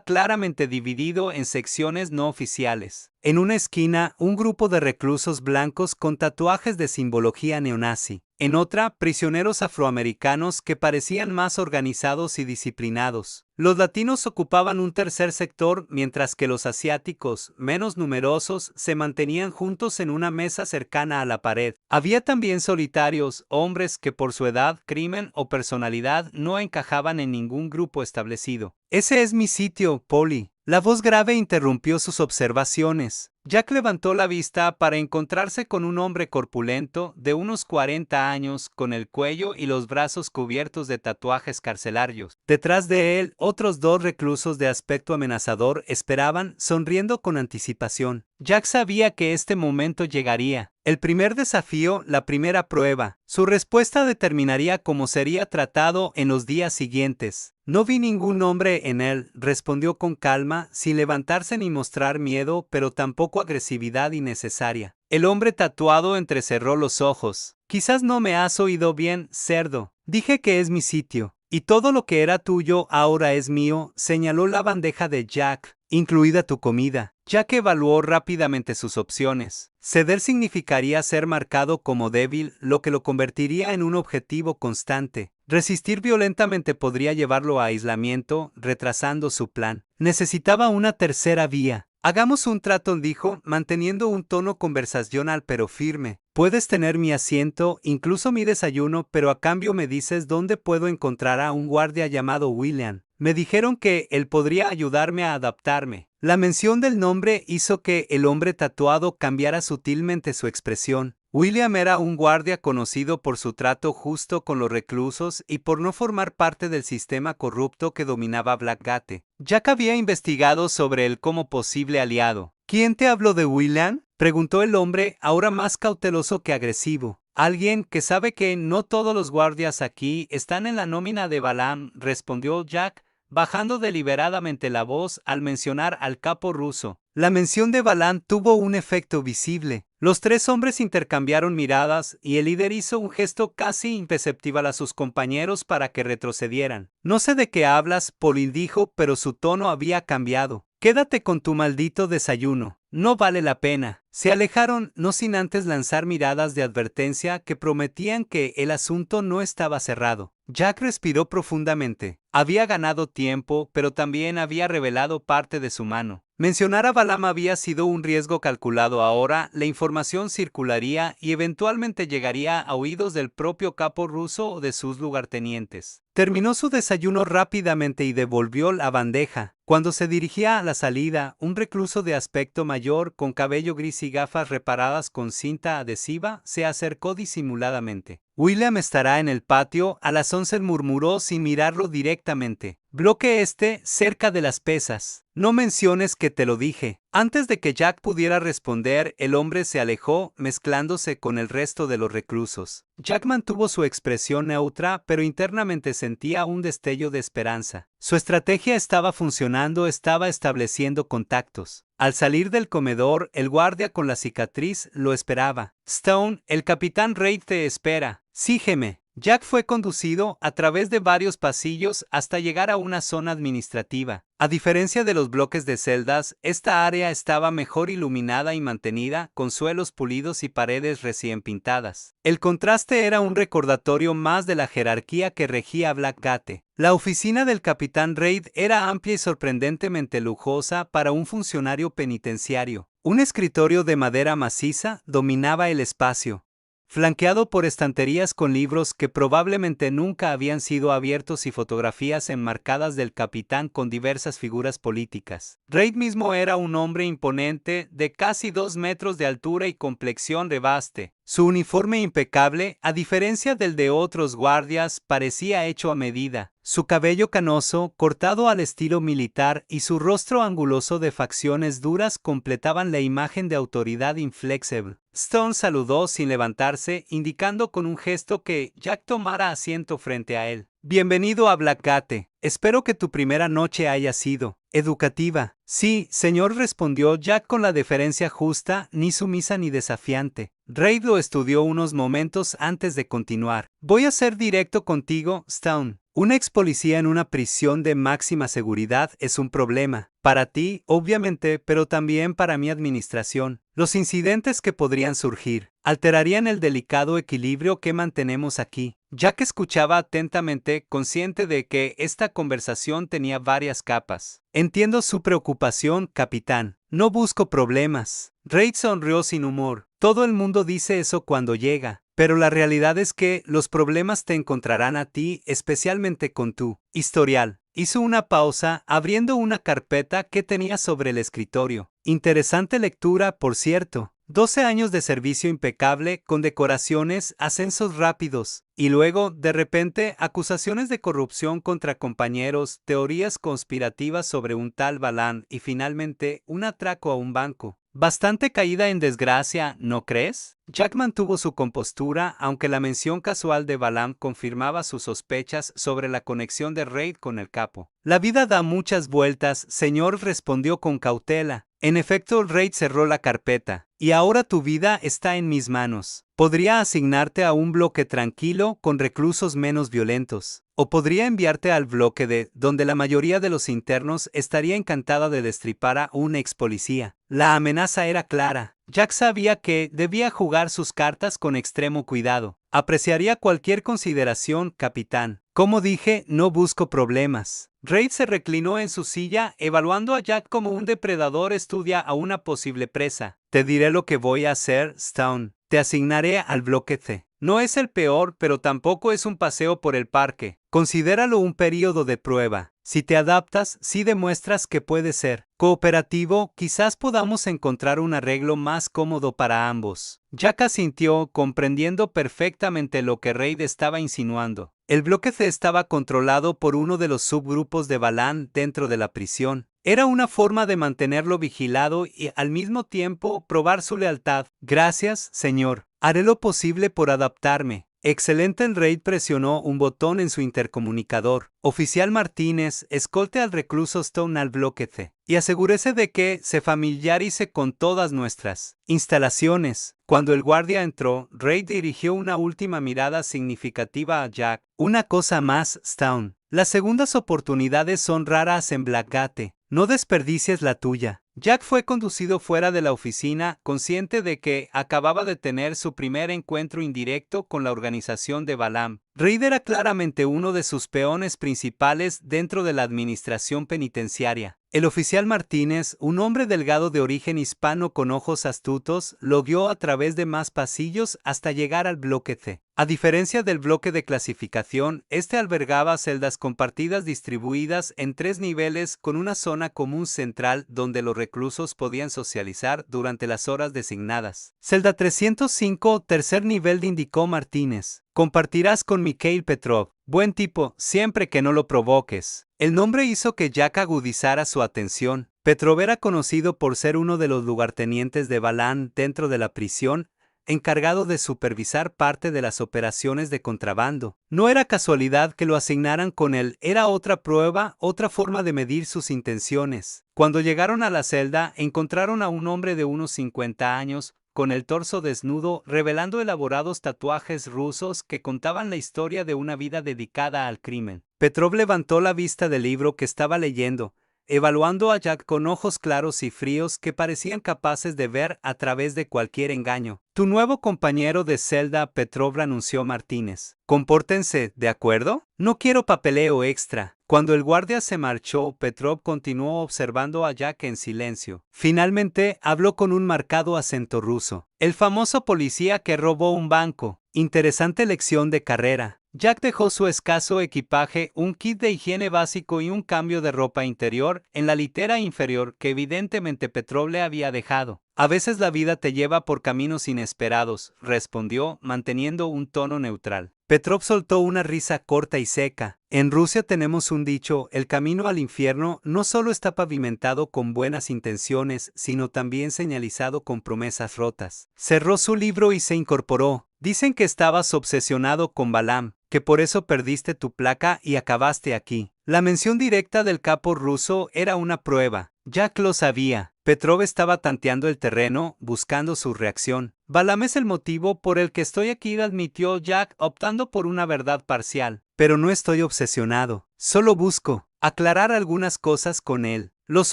S1: claramente dividido en secciones no oficiales. En una esquina, un grupo de reclusos blancos con tatuajes de simbología neonazi. En otra, prisioneros afroamericanos que parecían más organizados y disciplinados. Los latinos ocupaban un tercer sector, mientras que los asiáticos, menos numerosos, se mantenían juntos en una mesa cercana a la pared. Había también solitarios, hombres que por su edad, crimen o personalidad no encajaban en ningún grupo establecido. Ese es mi sitio, Polly. La voz grave interrumpió sus observaciones. Jack levantó la vista para encontrarse con un hombre corpulento, de unos 40 años, con el cuello y los brazos cubiertos de tatuajes carcelarios. Detrás de él, otros dos reclusos de aspecto amenazador esperaban, sonriendo con anticipación. Jack sabía que este momento llegaría. El primer desafío, la primera prueba. Su respuesta determinaría cómo sería tratado en los días siguientes. No vi ningún hombre en él, respondió con calma, sin levantarse ni mostrar miedo, pero tampoco agresividad innecesaria. El hombre tatuado entrecerró los ojos. Quizás no me has oído bien, cerdo. Dije que es mi sitio. Y todo lo que era tuyo ahora es mío, señaló la bandeja de Jack, incluida tu comida. Jack evaluó rápidamente sus opciones. Ceder significaría ser marcado como débil, lo que lo convertiría en un objetivo constante. Resistir violentamente podría llevarlo a aislamiento, retrasando su plan. Necesitaba una tercera vía. Hagamos un trato, dijo, manteniendo un tono conversacional pero firme. Puedes tener mi asiento, incluso mi desayuno, pero a cambio me dices dónde puedo encontrar a un guardia llamado William. Me dijeron que él podría ayudarme a adaptarme. La mención del nombre hizo que el hombre tatuado cambiara sutilmente su expresión. William era un guardia conocido por su trato justo con los reclusos y por no formar parte del sistema corrupto que dominaba Blackgate. Jack había investigado sobre él como posible aliado. ¿Quién te habló de William?, preguntó el hombre, ahora más cauteloso que agresivo. Alguien que sabe que no todos los guardias aquí están en la nómina de Balaam, respondió Jack, bajando deliberadamente la voz al mencionar al capo ruso. La mención de Balaam tuvo un efecto visible. Los tres hombres intercambiaron miradas y el líder hizo un gesto casi imperceptible a sus compañeros para que retrocedieran. No sé de qué hablas, Polly dijo, pero su tono había cambiado. Quédate con tu maldito desayuno. No vale la pena. Se alejaron, no sin antes lanzar miradas de advertencia que prometían que el asunto no estaba cerrado. Jack respiró profundamente. Había ganado tiempo, pero también había revelado parte de su mano. Mencionar a Balaam había sido un riesgo calculado. Ahora, la información circularía y eventualmente llegaría a oídos del propio capo ruso o de sus lugartenientes. Terminó su desayuno rápidamente y devolvió la bandeja. Cuando se dirigía a la salida, un recluso de aspecto mayor, con cabello gris y gafas reparadas con cinta adhesiva, se acercó disimuladamente. William estará en el patio a las 11, murmuró sin mirarlo directamente. Bloque cerca de las pesas. No menciones que te lo dije. Antes de que Jack pudiera responder, el hombre se alejó, mezclándose con el resto de los reclusos. Jack mantuvo su expresión neutra, pero internamente sentía un destello de esperanza. Su estrategia estaba funcionando, estaba estableciendo contactos. Al salir del comedor, el guardia con la cicatriz lo esperaba. Stone, el capitán Reid te espera. Sígueme. Jack fue conducido a través de varios pasillos hasta llegar a una zona administrativa. A diferencia de los bloques de celdas, esta área estaba mejor iluminada y mantenida, con suelos pulidos y paredes recién pintadas. El contraste era un recordatorio más de la jerarquía que regía Blackgate. La oficina del capitán Reid era amplia y sorprendentemente lujosa para un funcionario penitenciario. Un escritorio de madera maciza dominaba el espacio, flanqueado por estanterías con libros que probablemente nunca habían sido abiertos y fotografías enmarcadas del capitán con diversas figuras políticas. Reid mismo era un hombre imponente, de casi 2 metros de altura y complexión de baste. Su uniforme impecable, a diferencia del de otros guardias, parecía hecho a medida. Su cabello canoso, cortado al estilo militar, y su rostro anguloso de facciones duras completaban la imagen de autoridad inflexible. Stone saludó sin levantarse, indicando con un gesto que Jack tomara asiento frente a él. Bienvenido a Blackgate. Espero que tu primera noche haya sido educativa. Sí, señor, respondió Jack con la deferencia justa, ni sumisa ni desafiante. Reid lo estudió unos momentos antes de continuar. Voy a ser directo contigo, Stone. Una ex policía en una prisión de máxima seguridad es un problema. Para ti, obviamente, pero también para mi administración. Los incidentes que podrían surgir alterarían el delicado equilibrio que mantenemos aquí. Jack escuchaba atentamente, consciente de que esta conversación tenía varias capas. Entiendo su preocupación, capitán. No busco problemas. Reid sonrió sin humor. Todo el mundo dice eso cuando llega. Pero la realidad es que los problemas te encontrarán a ti, especialmente con tu historial. Hizo una pausa, abriendo una carpeta que tenía sobre el escritorio. Interesante lectura, por cierto. 12 años de servicio impecable, condecoraciones, ascensos rápidos. Y luego, de repente, acusaciones de corrupción contra compañeros, teorías conspirativas sobre un tal Balan y finalmente, un atraco a un banco. Bastante caída en desgracia, ¿no crees? Jack mantuvo su compostura, aunque la mención casual de Balam confirmaba sus sospechas sobre la conexión de Reid con el capo. La vida da muchas vueltas, señor, respondió con cautela. En efecto, Reid cerró la carpeta. Y ahora tu vida está en mis manos. Podría asignarte a un bloque tranquilo con reclusos menos violentos. O podría enviarte al bloque D, donde la mayoría de los internos estaría encantada de destripar a un ex policía. La amenaza era clara. Jack sabía que debía jugar sus cartas con extremo cuidado. Apreciaría cualquier consideración, capitán. Como dije, no busco problemas. Reid se reclinó en su silla, evaluando a Jack como un depredador estudia a una posible presa. Te diré lo que voy a hacer, Stone. Te asignaré al bloque C. No es el peor, pero tampoco es un paseo por el parque. Considéralo un período de prueba. Si te adaptas, si demuestras que puedes ser cooperativo, quizás podamos encontrar un arreglo más cómodo para ambos. Jack asintió, comprendiendo perfectamente lo que Reid estaba insinuando. El bloque C estaba controlado por uno de los subgrupos de Balan dentro de la prisión. Era una forma de mantenerlo vigilado y al mismo tiempo probar su lealtad. Gracias, señor. Haré lo posible por adaptarme. Excelente. El Reid presionó un botón en su intercomunicador. Oficial Martínez, escolte al recluso Stone al bloque C y asegúrese de que se familiarice con todas nuestras instalaciones. Cuando el guardia entró, Reid dirigió una última mirada significativa a Jack. Una cosa más, Stone. Las segundas oportunidades son raras en Blackgate. No desperdicies la tuya. Jack fue conducido fuera de la oficina, consciente de que acababa de tener su primer encuentro indirecto con la organización de Balam. Reid era claramente uno de sus peones principales dentro de la administración penitenciaria. El oficial Martínez, un hombre delgado de origen hispano con ojos astutos, lo guió a través de más pasillos hasta llegar al bloque C. A diferencia del bloque de clasificación, este albergaba celdas compartidas distribuidas en 3 niveles con una zona común central donde los reclusos podían socializar durante las horas designadas. Celda 305, tercer nivel, indicó Martínez. Compartirás con Mikhail Petrov. Buen tipo, siempre que no lo provoques. El nombre hizo que Jack agudizara su atención. Petrov era conocido por ser uno de los lugartenientes de Balan dentro de la prisión, encargado de supervisar parte de las operaciones de contrabando. No era casualidad que lo asignaran con él, era otra prueba, otra forma de medir sus intenciones. Cuando llegaron a la celda, encontraron a un hombre de unos 50 años, con el torso desnudo, revelando elaborados tatuajes rusos que contaban la historia de una vida dedicada al crimen. Petrov levantó la vista del libro que estaba leyendo, evaluando a Jack con ojos claros y fríos que parecían capaces de ver a través de cualquier engaño. Tu nuevo compañero de celda, Petrov, anunció Martínez. Compórtense, ¿de acuerdo? No quiero papeleo extra. Cuando el guardia se marchó, Petrov continuó observando a Jack en silencio. Finalmente, habló con un marcado acento ruso. El famoso policía que robó un banco. Interesante lección de carrera. Jack dejó su escaso equipaje, un kit de higiene básico y un cambio de ropa interior en la litera inferior que evidentemente Petrov le había dejado. A veces la vida te lleva por caminos inesperados, respondió, manteniendo un tono neutral. Petrov soltó una risa corta y seca. En Rusia tenemos un dicho, el camino al infierno no solo está pavimentado con buenas intenciones, sino también señalizado con promesas rotas. Cerró su libro y se incorporó. Dicen que estabas obsesionado con Balam. que por eso perdiste tu placa y acabaste aquí. La mención directa del capo ruso era una prueba. Jack lo sabía. Petrov estaba tanteando el terreno, buscando su reacción. Balaam es el motivo por el que estoy aquí, admitió Jack, optando por una verdad parcial. Pero no estoy obsesionado. Solo busco aclarar algunas cosas con él. Los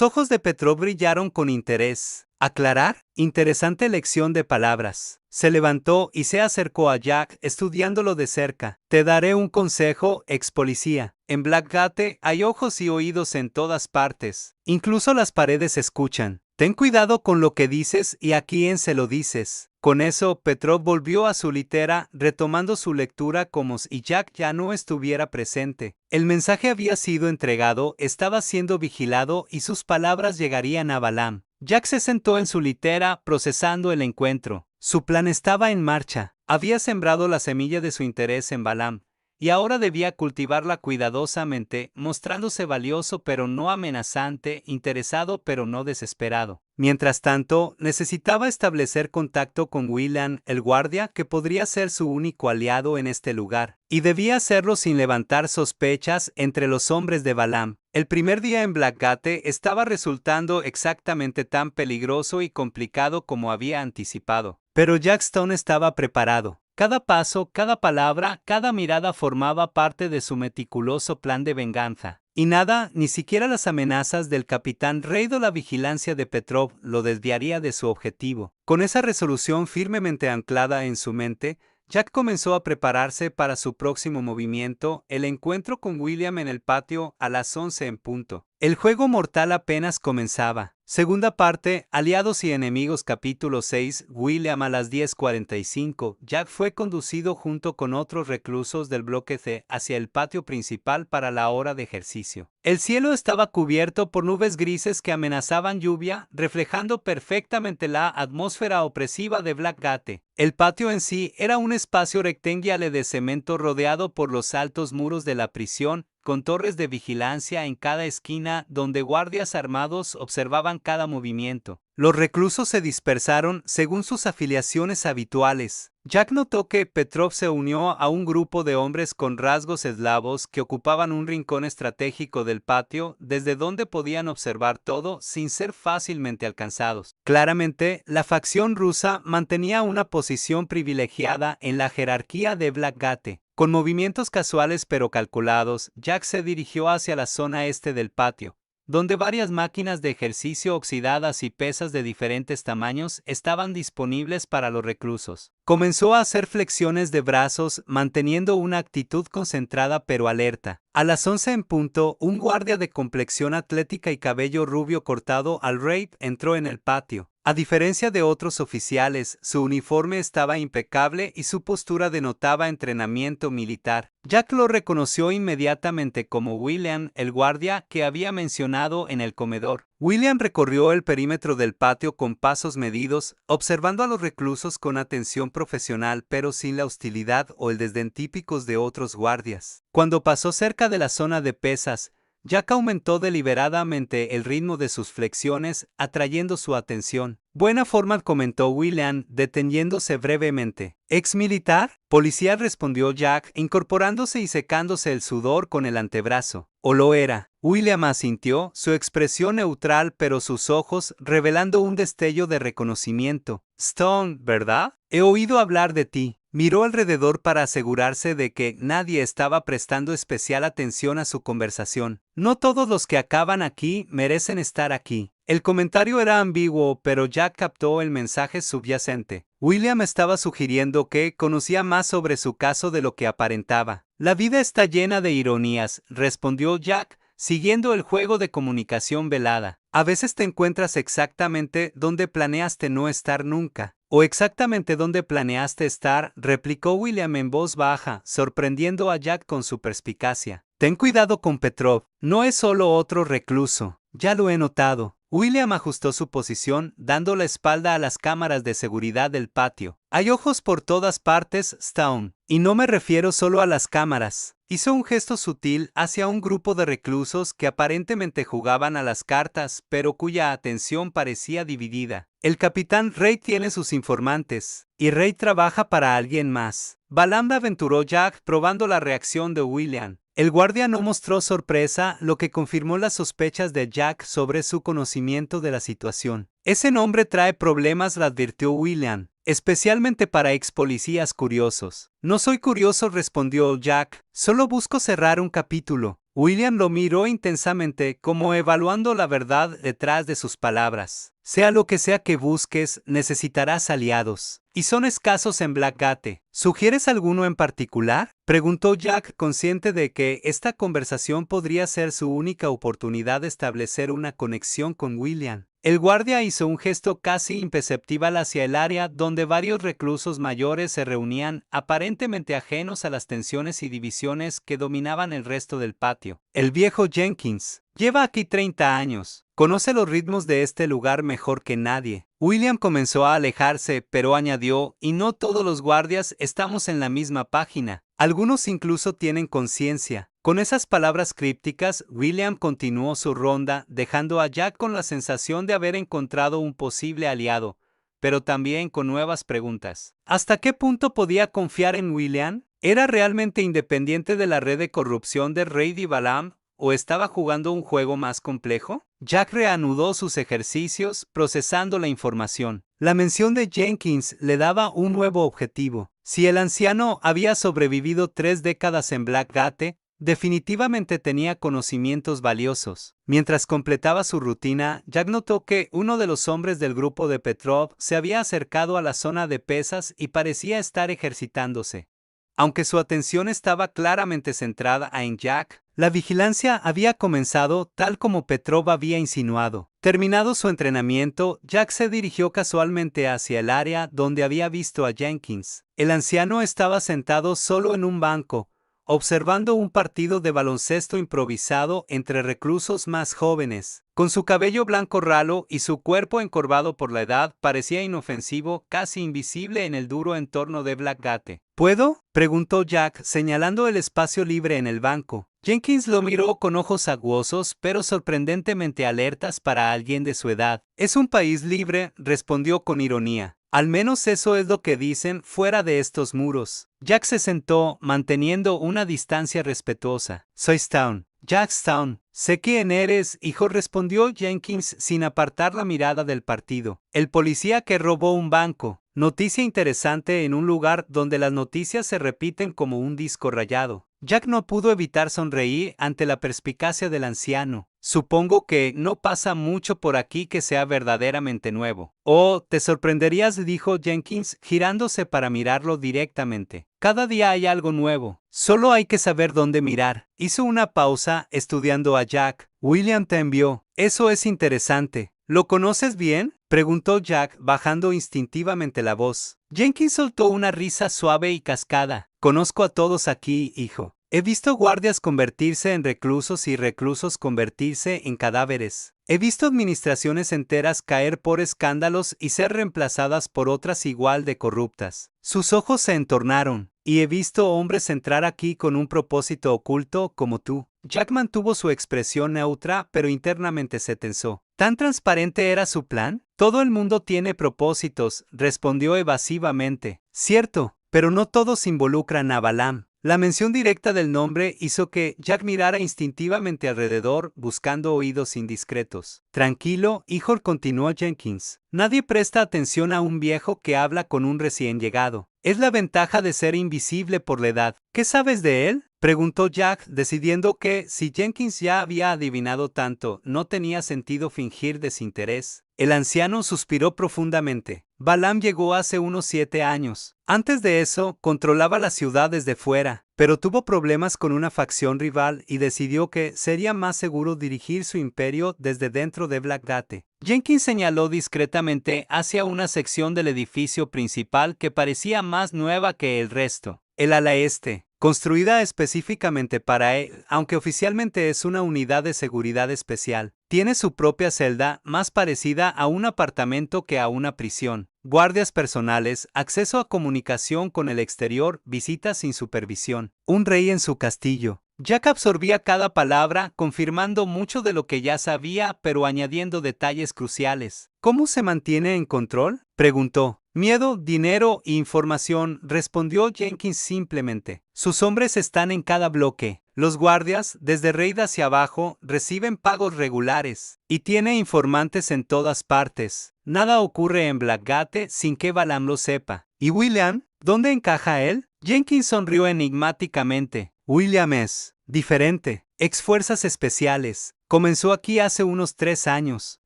S1: ojos de Petrov brillaron con interés. ¿Aclarar? Interesante elección de palabras. Se levantó y se acercó a Jack, estudiándolo de cerca. Te daré un consejo, ex policía. En Blackgate hay ojos y oídos en todas partes. Incluso las paredes escuchan. Ten cuidado con lo que dices y a quién se lo dices. Con eso, Petrov volvió a su litera, retomando su lectura como si Jack ya no estuviera presente. El mensaje había sido entregado, estaba siendo vigilado y sus palabras llegarían a Balaam. Jack se sentó en su litera, procesando el encuentro. Su plan estaba en marcha. Había sembrado la semilla de su interés en Balaam, y ahora debía cultivarla cuidadosamente, mostrándose valioso pero no amenazante, interesado pero no desesperado. Mientras tanto, necesitaba establecer contacto con William, el guardia, que podría ser su único aliado en este lugar, y debía hacerlo sin levantar sospechas entre los hombres de Balaam. El primer día en Blackgate estaba resultando exactamente tan peligroso y complicado como había anticipado. Pero Jack Stone estaba preparado. Cada paso, cada palabra, cada mirada formaba parte de su meticuloso plan de venganza. Y nada, ni siquiera las amenazas del capitán Reid o la vigilancia de Petrov lo desviaría de su objetivo. Con esa resolución firmemente anclada en su mente, Jack comenzó a prepararse para su próximo movimiento, el encuentro con William en el patio a las 11 en punto. El juego mortal apenas comenzaba. Segunda parte, Aliados y Enemigos capítulo 6, William a las 10:45. Jack fue conducido junto con otros reclusos del bloque C hacia el patio principal para la hora de ejercicio. El cielo estaba cubierto por nubes grises que amenazaban lluvia, reflejando perfectamente la atmósfera opresiva de Blackgate. El patio en sí era un espacio rectangular de cemento rodeado por los altos muros de la prisión, con torres de vigilancia en cada esquina donde guardias armados observaban cada movimiento. Los reclusos se dispersaron según sus afiliaciones habituales. Jack notó que Petrov se unió a un grupo de hombres con rasgos eslavos que ocupaban un rincón estratégico del patio desde donde podían observar todo sin ser fácilmente alcanzados. Claramente, la facción rusa mantenía una posición privilegiada en la jerarquía de Blackgate. Con movimientos casuales pero calculados, Jack se dirigió hacia la zona este del patio, donde varias máquinas de ejercicio oxidadas y pesas de diferentes tamaños estaban disponibles para los reclusos. Comenzó a hacer flexiones de brazos, manteniendo una actitud concentrada pero alerta. A las 11 en punto, un guardia de complexión atlética y cabello rubio cortado al Reid entró en el patio. A diferencia de otros oficiales, su uniforme estaba impecable y su postura denotaba entrenamiento militar. Jack lo reconoció inmediatamente como William, el guardia que había mencionado en el comedor. William recorrió el perímetro del patio con pasos medidos, observando a los reclusos con atención profesional pero sin la hostilidad o el desdén típicos de otros guardias. Cuando pasó cerca de la zona de pesas, Jack aumentó deliberadamente el ritmo de sus flexiones, atrayendo su atención. Buena forma, comentó William, deteniéndose brevemente. ¿Ex militar? Policía, respondió Jack, incorporándose y secándose el sudor con el antebrazo. ¿O lo era? William asintió, su expresión neutral pero sus ojos revelando un destello de reconocimiento. Stone, ¿verdad? He oído hablar de ti. Miró alrededor para asegurarse de que nadie estaba prestando especial atención a su conversación. No todos los que acaban aquí merecen estar aquí. El comentario era ambiguo, pero Jack captó el mensaje subyacente. William estaba sugiriendo que conocía más sobre su caso de lo que aparentaba. La vida está llena de ironías, respondió Jack, siguiendo el juego de comunicación velada. A veces te encuentras exactamente donde planeaste no estar nunca. ¿O exactamente dónde planeaste estar?, replicó William en voz baja, sorprendiendo a Jack con su perspicacia. Ten cuidado con Petrov, no es solo otro recluso. Ya lo he notado. William ajustó su posición, dando la espalda a las cámaras de seguridad del patio. Hay ojos por todas partes, Stone. Y no me refiero solo a las cámaras. Hizo un gesto sutil hacia un grupo de reclusos que aparentemente jugaban a las cartas, pero cuya atención parecía dividida. El capitán Reid tiene sus informantes, y Reid trabaja para alguien más. Balaam aventuró Jack, probando la reacción de William. El guardia no mostró sorpresa, lo que confirmó las sospechas de Jack sobre su conocimiento de la situación. Ese nombre trae problemas, le advirtió William, especialmente para ex policías curiosos. No soy curioso, respondió Jack, solo busco cerrar un capítulo. William lo miró intensamente, como evaluando la verdad detrás de sus palabras. Sea lo que sea que busques, necesitarás aliados. Y son escasos en Blackgate. ¿Sugieres alguno en particular?, preguntó Jack, consciente de que esta conversación podría ser su única oportunidad de establecer una conexión con William. El guardia hizo un gesto casi imperceptible hacia el área donde varios reclusos mayores se reunían, aparentemente ajenos a las tensiones y divisiones que dominaban el resto del patio. El viejo Jenkins lleva aquí 30 años. Conoce los ritmos de este lugar mejor que nadie. William comenzó a alejarse, pero añadió, y no todos los guardias estamos en la misma página. Algunos incluso tienen conciencia. Con esas palabras crípticas, William continuó su ronda, dejando a Jack con la sensación de haber encontrado un posible aliado, pero también con nuevas preguntas. ¿Hasta qué punto podía confiar en William? ¿Era realmente independiente de la red de corrupción de Reid y Balaam, o estaba jugando un juego más complejo? Jack reanudó sus ejercicios, procesando la información. La mención de Jenkins le daba un nuevo objetivo. Si el anciano había sobrevivido 3 décadas en Blackgate, definitivamente tenía conocimientos valiosos. Mientras completaba su rutina, Jack notó que uno de los hombres del grupo de Petrov se había acercado a la zona de pesas y parecía estar ejercitándose. Aunque su atención estaba claramente centrada en Jack, la vigilancia había comenzado tal como Petrov había insinuado. Terminado su entrenamiento, Jack se dirigió casualmente hacia el área donde había visto a Jenkins. El anciano estaba sentado solo en un banco, observando un partido de baloncesto improvisado entre reclusos más jóvenes. Con su cabello blanco ralo y su cuerpo encorvado por la edad, parecía inofensivo, casi invisible en el duro entorno de Blackgate. ¿Puedo?, preguntó Jack, señalando el espacio libre en el banco. Jenkins lo miró con ojos aguosos, pero sorprendentemente alertas para alguien de su edad. «Es un país libre», respondió con ironía. «Al menos eso es lo que dicen fuera de estos muros». Jack se sentó, manteniendo una distancia respetuosa. «Soystown». «Jackstown». «Sé quién eres, hijo», respondió Jenkins sin apartar la mirada del partido. «El policía que robó un banco». Noticia interesante en un lugar donde las noticias se repiten como un disco rayado. Jack no pudo evitar sonreír ante la perspicacia del anciano. «Supongo que no pasa mucho por aquí que sea verdaderamente nuevo». «Oh, te sorprenderías», dijo Jenkins, girándose para mirarlo directamente. «Cada día hay algo nuevo. Solo hay que saber dónde mirar». Hizo una pausa, estudiando a Jack. «William te envió. Eso es interesante. ¿Lo conoces bien?», preguntó Jack, bajando instintivamente la voz. Jenkins soltó una risa suave y cascada. «Conozco a todos aquí, hijo. He visto guardias convertirse en reclusos y reclusos convertirse en cadáveres. He visto administraciones enteras caer por escándalos y ser reemplazadas por otras igual de corruptas». Sus ojos se entornaron. «Y he visto hombres entrar aquí con un propósito oculto como tú». Jack mantuvo su expresión neutra, pero internamente se tensó. ¿Tan transparente era su plan? «Todo el mundo tiene propósitos», respondió evasivamente. «Cierto, pero no todos involucran a Balaam». La mención directa del nombre hizo que Jack mirara instintivamente alrededor, buscando oídos indiscretos. «Tranquilo, hijo», continuó Jenkins. «Nadie presta atención a un viejo que habla con un recién llegado. Es la ventaja de ser invisible por la edad». «¿Qué sabes de él?», preguntó Jack, decidiendo que, si Jenkins ya había adivinado tanto, no tenía sentido fingir desinterés. El anciano suspiró profundamente. «Balaam llegó hace unos 7 años. Antes de eso, controlaba la ciudad desde fuera, pero tuvo problemas con una facción rival y decidió que sería más seguro dirigir su imperio desde dentro de Blackgate». Jenkins señaló discretamente hacia una sección del edificio principal que parecía más nueva que el resto. El ala este, construida específicamente para él, aunque oficialmente es una unidad de seguridad especial, tiene su propia celda, más parecida a un apartamento que a una prisión. Guardias personales, acceso a comunicación con el exterior, visitas sin supervisión. Un rey en su castillo. Jack absorbía cada palabra, confirmando mucho de lo que ya sabía, pero añadiendo detalles cruciales. «¿Cómo se mantiene en control?», preguntó. Miedo, dinero e información, respondió Jenkins simplemente. Sus hombres están en cada bloque. Los guardias, desde Reid hacia abajo, reciben pagos regulares. Y tiene informantes en todas partes. Nada ocurre en Blackgate sin que Balam lo sepa. ¿Y William? ¿Dónde encaja él? Jenkins sonrió enigmáticamente. William es diferente. Ex fuerzas especiales. Comenzó aquí hace unos 3 años.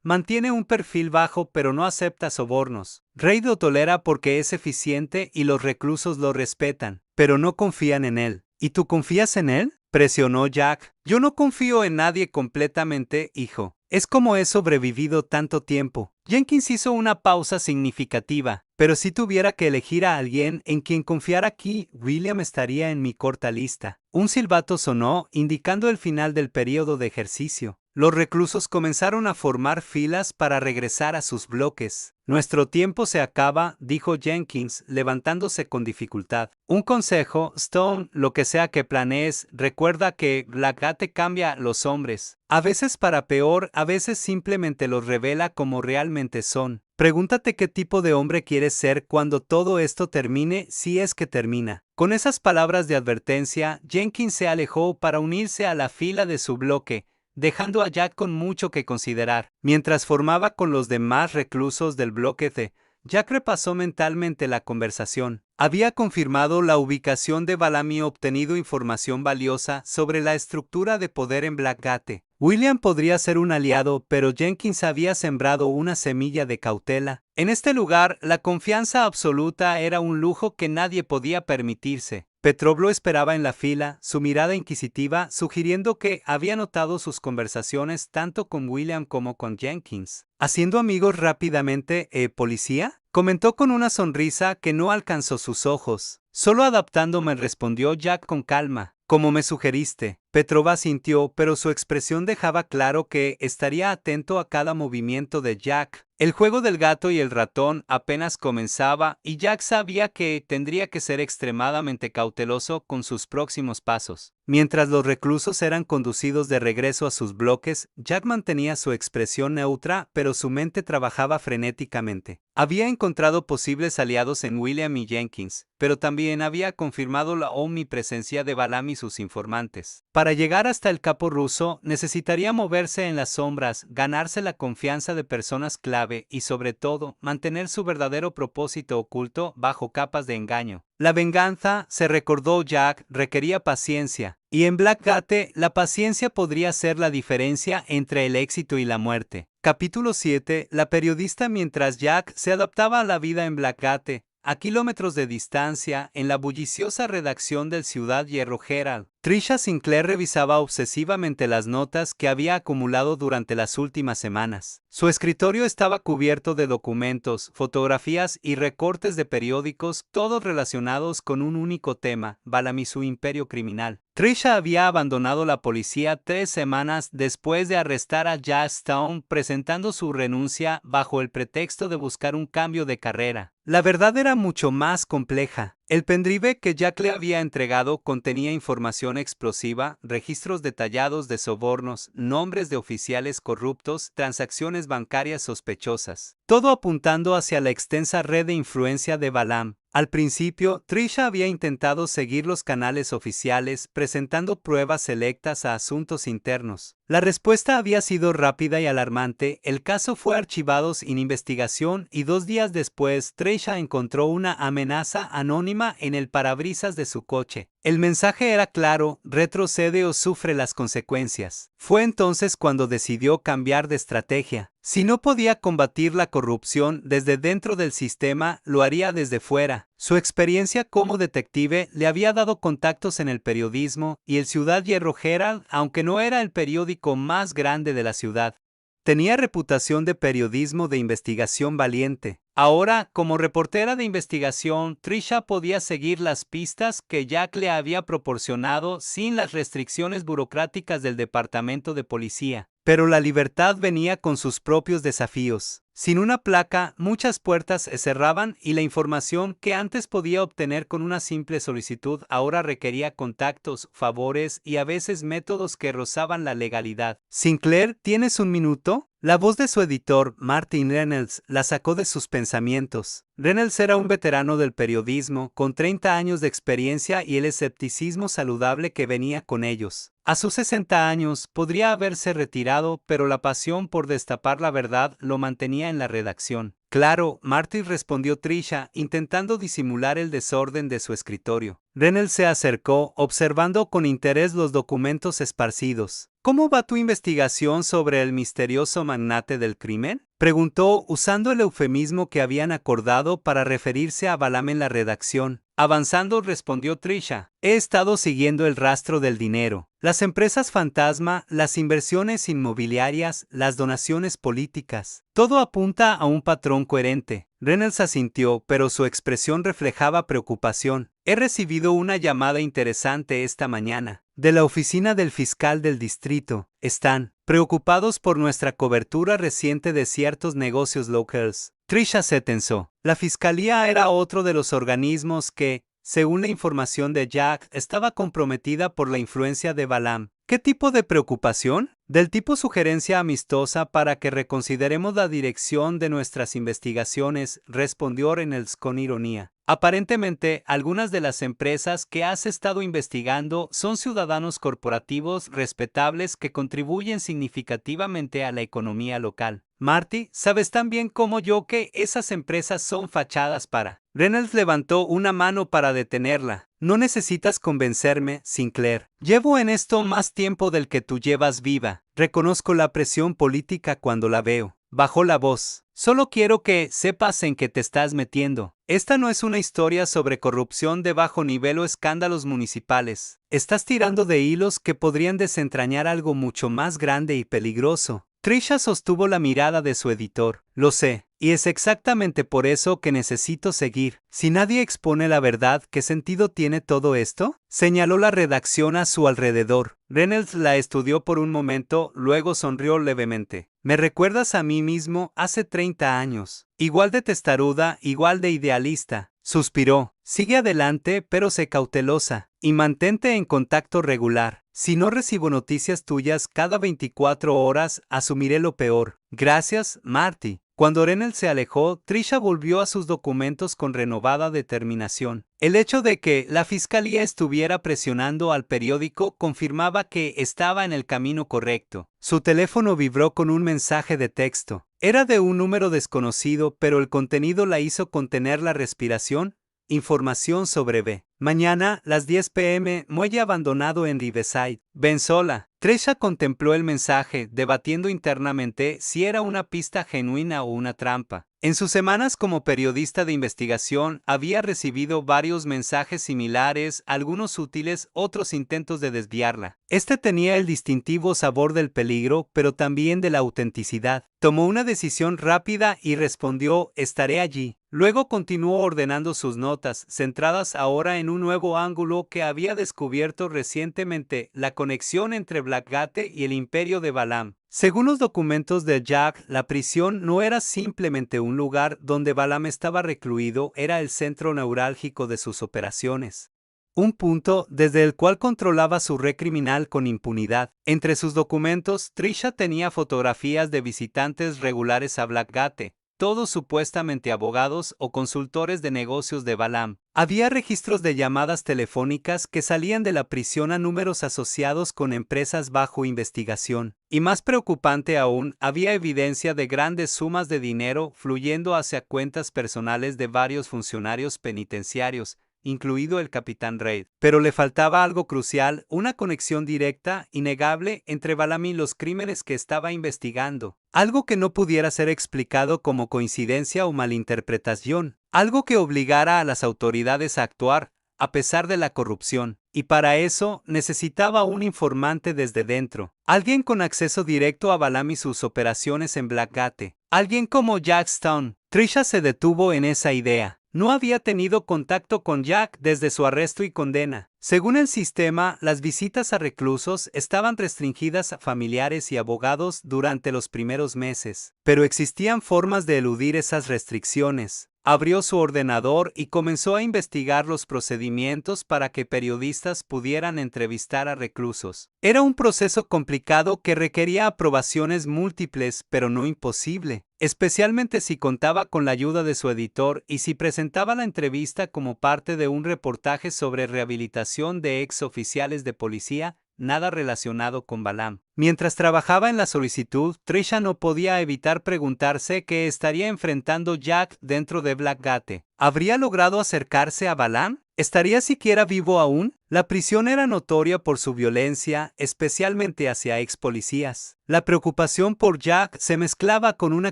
S1: Mantiene un perfil bajo pero no acepta sobornos. Reid lo tolera porque es eficiente y los reclusos lo respetan, pero no confían en él. ¿Y tú confías en él?, presionó Jack. Yo no confío en nadie completamente, hijo. Es como he sobrevivido tanto tiempo. Jenkins hizo una pausa significativa. Pero si tuviera que elegir a alguien en quien confiar aquí, William estaría en mi corta lista. Un silbato sonó, indicando el final del período de ejercicio. Los reclusos comenzaron a formar filas para regresar a sus bloques. Nuestro tiempo se acaba, dijo Jenkins, levantándose con dificultad. Un consejo, Stone, lo que sea que planees, recuerda que Blackgate cambia a los hombres. A veces para peor, a veces simplemente los revela como realmente son. Pregúntate qué tipo de hombre quieres ser cuando todo esto termine, si es que termina. Con esas palabras de advertencia, Jenkins se alejó para unirse a la fila de su bloque, dejando a Jack con mucho que considerar. Mientras formaba con los demás reclusos del bloque C, Jack repasó mentalmente la conversación. Había confirmado la ubicación de Balam y obtenido información valiosa sobre la estructura de poder en Blackgate. William podría ser un aliado, pero Jenkins había sembrado una semilla de cautela. En este lugar, la confianza absoluta era un lujo que nadie podía permitirse. Petrov lo esperaba en la fila, su mirada inquisitiva, sugiriendo que había notado sus conversaciones tanto con William como con Jenkins. ¿Haciendo amigos rápidamente, policía?, comentó con una sonrisa que no alcanzó sus ojos. Solo adaptándome, respondió Jack con calma. Como me sugeriste. Petrov asintió, pero su expresión dejaba claro que estaría atento a cada movimiento de Jack. El juego del gato y el ratón apenas comenzaba y Jack sabía que tendría que ser extremadamente cauteloso con sus próximos pasos. Mientras los reclusos eran conducidos de regreso a sus bloques, Jack mantenía su expresión neutra, pero su mente trabajaba frenéticamente. Había encontrado posibles aliados en William y Jenkins, pero también había confirmado la omnipresencia de Balam y sus informantes. Para llegar hasta el capo ruso, necesitaría moverse en las sombras, ganarse la confianza de personas clave y, sobre todo, mantener su verdadero propósito oculto bajo capas de engaño. La venganza, se recordó Jack, requería paciencia, y en Blackgate la paciencia podría ser la diferencia entre el éxito y la muerte. Capítulo 7. La periodista. Mientras Jack se adaptaba a la vida en Blackgate, a kilómetros de distancia, en la bulliciosa redacción del Ciudad Hierro Herald, Trisha Sinclair revisaba obsesivamente las notas que había acumulado durante las últimas semanas. Su escritorio estaba cubierto de documentos, fotografías y recortes de periódicos, todos relacionados con un único tema: Balam y su imperio criminal. Trisha había abandonado la policía 3 semanas después de arrestar a Jack Stone, presentando su renuncia bajo el pretexto de buscar un cambio de carrera. La verdad era mucho más compleja. El pendrive que Jack le había entregado contenía información explosiva, registros detallados de sobornos, nombres de oficiales corruptos, transacciones bancarias sospechosas, todo apuntando hacia la extensa red de influencia de Balam. Al principio, Trisha había intentado seguir los canales oficiales, presentando pruebas selectas a asuntos internos. La respuesta había sido rápida y alarmante. El caso fue archivado sin investigación y 2 días después, Trisha encontró una amenaza anónima en el parabrisas de su coche. El mensaje era claro: retrocede o sufre las consecuencias. Fue entonces cuando decidió cambiar de estrategia. Si no podía combatir la corrupción desde dentro del sistema, lo haría desde fuera. Su experiencia como detective le había dado contactos en el periodismo y el Ciudad Hierro Herald, aunque no era el periódico más grande de la ciudad, tenía reputación de periodismo de investigación valiente. Ahora, como reportera de investigación, Trisha podía seguir las pistas que Jack le había proporcionado sin las restricciones burocráticas del departamento de policía. Pero la libertad venía con sus propios desafíos. Sin una placa, muchas puertas se cerraban y la información que antes podía obtener con una simple solicitud ahora requería contactos, favores y a veces métodos que rozaban la legalidad. Sinclair, ¿tienes un minuto? La voz de su editor, Martin Reynolds, la sacó de sus pensamientos. Reynolds era un veterano del periodismo, con 30 años de experiencia y el escepticismo saludable que venía con ellos. A sus 60 años podría haberse retirado, pero la pasión por destapar la verdad lo mantenía en la redacción. Claro, Marty, respondió Trisha, intentando disimular el desorden de su escritorio. Reynolds se acercó, observando con interés los documentos esparcidos. ¿Cómo va tu investigación sobre el misterioso magnate del crimen?, preguntó, usando el eufemismo que habían acordado para referirse a Balaam en la redacción. Avanzando, respondió Trisha. He estado siguiendo el rastro del dinero, las empresas fantasma, las inversiones inmobiliarias, las donaciones políticas. Todo apunta a un patrón coherente. Reynolds asintió, pero su expresión reflejaba preocupación. He recibido una llamada interesante esta mañana, de la oficina del fiscal del distrito. Están preocupados por nuestra cobertura reciente de ciertos negocios locals. Trisha se tensó. La fiscalía era otro de los organismos que, según la información de Jack, estaba comprometida por la influencia de Balaam. ¿Qué tipo de preocupación? Del tipo sugerencia amistosa para que reconsideremos la dirección de nuestras investigaciones, respondió Reynolds con ironía. Aparentemente, algunas de las empresas que has estado investigando son ciudadanos corporativos respetables que contribuyen significativamente a la economía local. Marty, sabes tan bien como yo que esas empresas son fachadas para... Reynolds levantó una mano para detenerla. No necesitas convencerme, Sinclair. Llevo en esto más tiempo del que tú llevas viva. Reconozco la presión política cuando la veo. Bajó la voz. Solo quiero que sepas en qué te estás metiendo. Esta no es una historia sobre corrupción de bajo nivel o escándalos municipales. Estás tirando de hilos que podrían desentrañar algo mucho más grande y peligroso. Trisha sostuvo la mirada de su editor. Lo sé, y es exactamente por eso que necesito seguir. Si nadie expone la verdad, ¿qué sentido tiene todo esto?, señaló la redacción a su alrededor. Reynolds la estudió por un momento, luego sonrió levemente. Me recuerdas a mí mismo hace 30 años. Igual de testaruda, igual de idealista. Suspiró. Sigue adelante, pero sé cautelosa. Y mantente en contacto regular. Si no recibo noticias tuyas cada 24 horas, asumiré lo peor. Gracias, Marty. Cuando Reynolds se alejó, Trisha volvió a sus documentos con renovada determinación. El hecho de que la fiscalía estuviera presionando al periódico confirmaba que estaba en el camino correcto. Su teléfono vibró con un mensaje de texto. Era de un número desconocido, pero el contenido la hizo contener la respiración. Información sobre B. Mañana, las 10 p.m., muelle abandonado en Riverside, Bensola. Trisha contempló el mensaje, debatiendo internamente si era una pista genuina o una trampa. En sus semanas como periodista de investigación, había recibido varios mensajes similares, algunos útiles, otros intentos de desviarla. Este tenía el distintivo sabor del peligro, pero también de la autenticidad. Tomó una decisión rápida y respondió: estaré allí. Luego continuó ordenando sus notas, centradas ahora en un nuevo ángulo que había descubierto recientemente: la conexión entre Blackgate y el imperio de Balaam. Según los documentos de Jack, la prisión no era simplemente un lugar donde Balaam estaba recluido, era el centro neurálgico de sus operaciones. Un punto desde el cual controlaba su red criminal con impunidad. Entre sus documentos, Trisha tenía fotografías de visitantes regulares a Blackgate, todos supuestamente abogados o consultores de negocios de Balaam. Había registros de llamadas telefónicas que salían de la prisión a números asociados con empresas bajo investigación. Y más preocupante aún, había evidencia de grandes sumas de dinero fluyendo hacia cuentas personales de varios funcionarios penitenciarios, incluido el capitán Reid. Pero le faltaba algo crucial: una conexión directa, innegable, entre Balaam y los crímenes que estaba investigando. Algo que no pudiera ser explicado como coincidencia o malinterpretación. Algo que obligara a las autoridades a actuar, a pesar de la corrupción. Y para eso, necesitaba un informante desde dentro. Alguien con acceso directo a Balaam y sus operaciones en Blackgate. Alguien como Jack Stone. Trisha se detuvo en esa idea. No había tenido contacto con Jack desde su arresto y condena. Según el sistema, las visitas a reclusos estaban restringidas a familiares y abogados durante los primeros meses. Pero existían formas de eludir esas restricciones. Abrió su ordenador y comenzó a investigar los procedimientos para que periodistas pudieran entrevistar a reclusos. Era un proceso complicado que requería aprobaciones múltiples, pero no imposible, especialmente si contaba con la ayuda de su editor y si presentaba la entrevista como parte de un reportaje sobre rehabilitación de ex oficiales de policía, nada relacionado con Balaam. Mientras trabajaba en la solicitud, Trisha no podía evitar preguntarse qué estaría enfrentando Jack dentro de Blackgate. ¿Habría logrado acercarse a Balaam? ¿Estaría siquiera vivo aún? La prisión era notoria por su violencia, especialmente hacia ex policías. La preocupación por Jack se mezclaba con una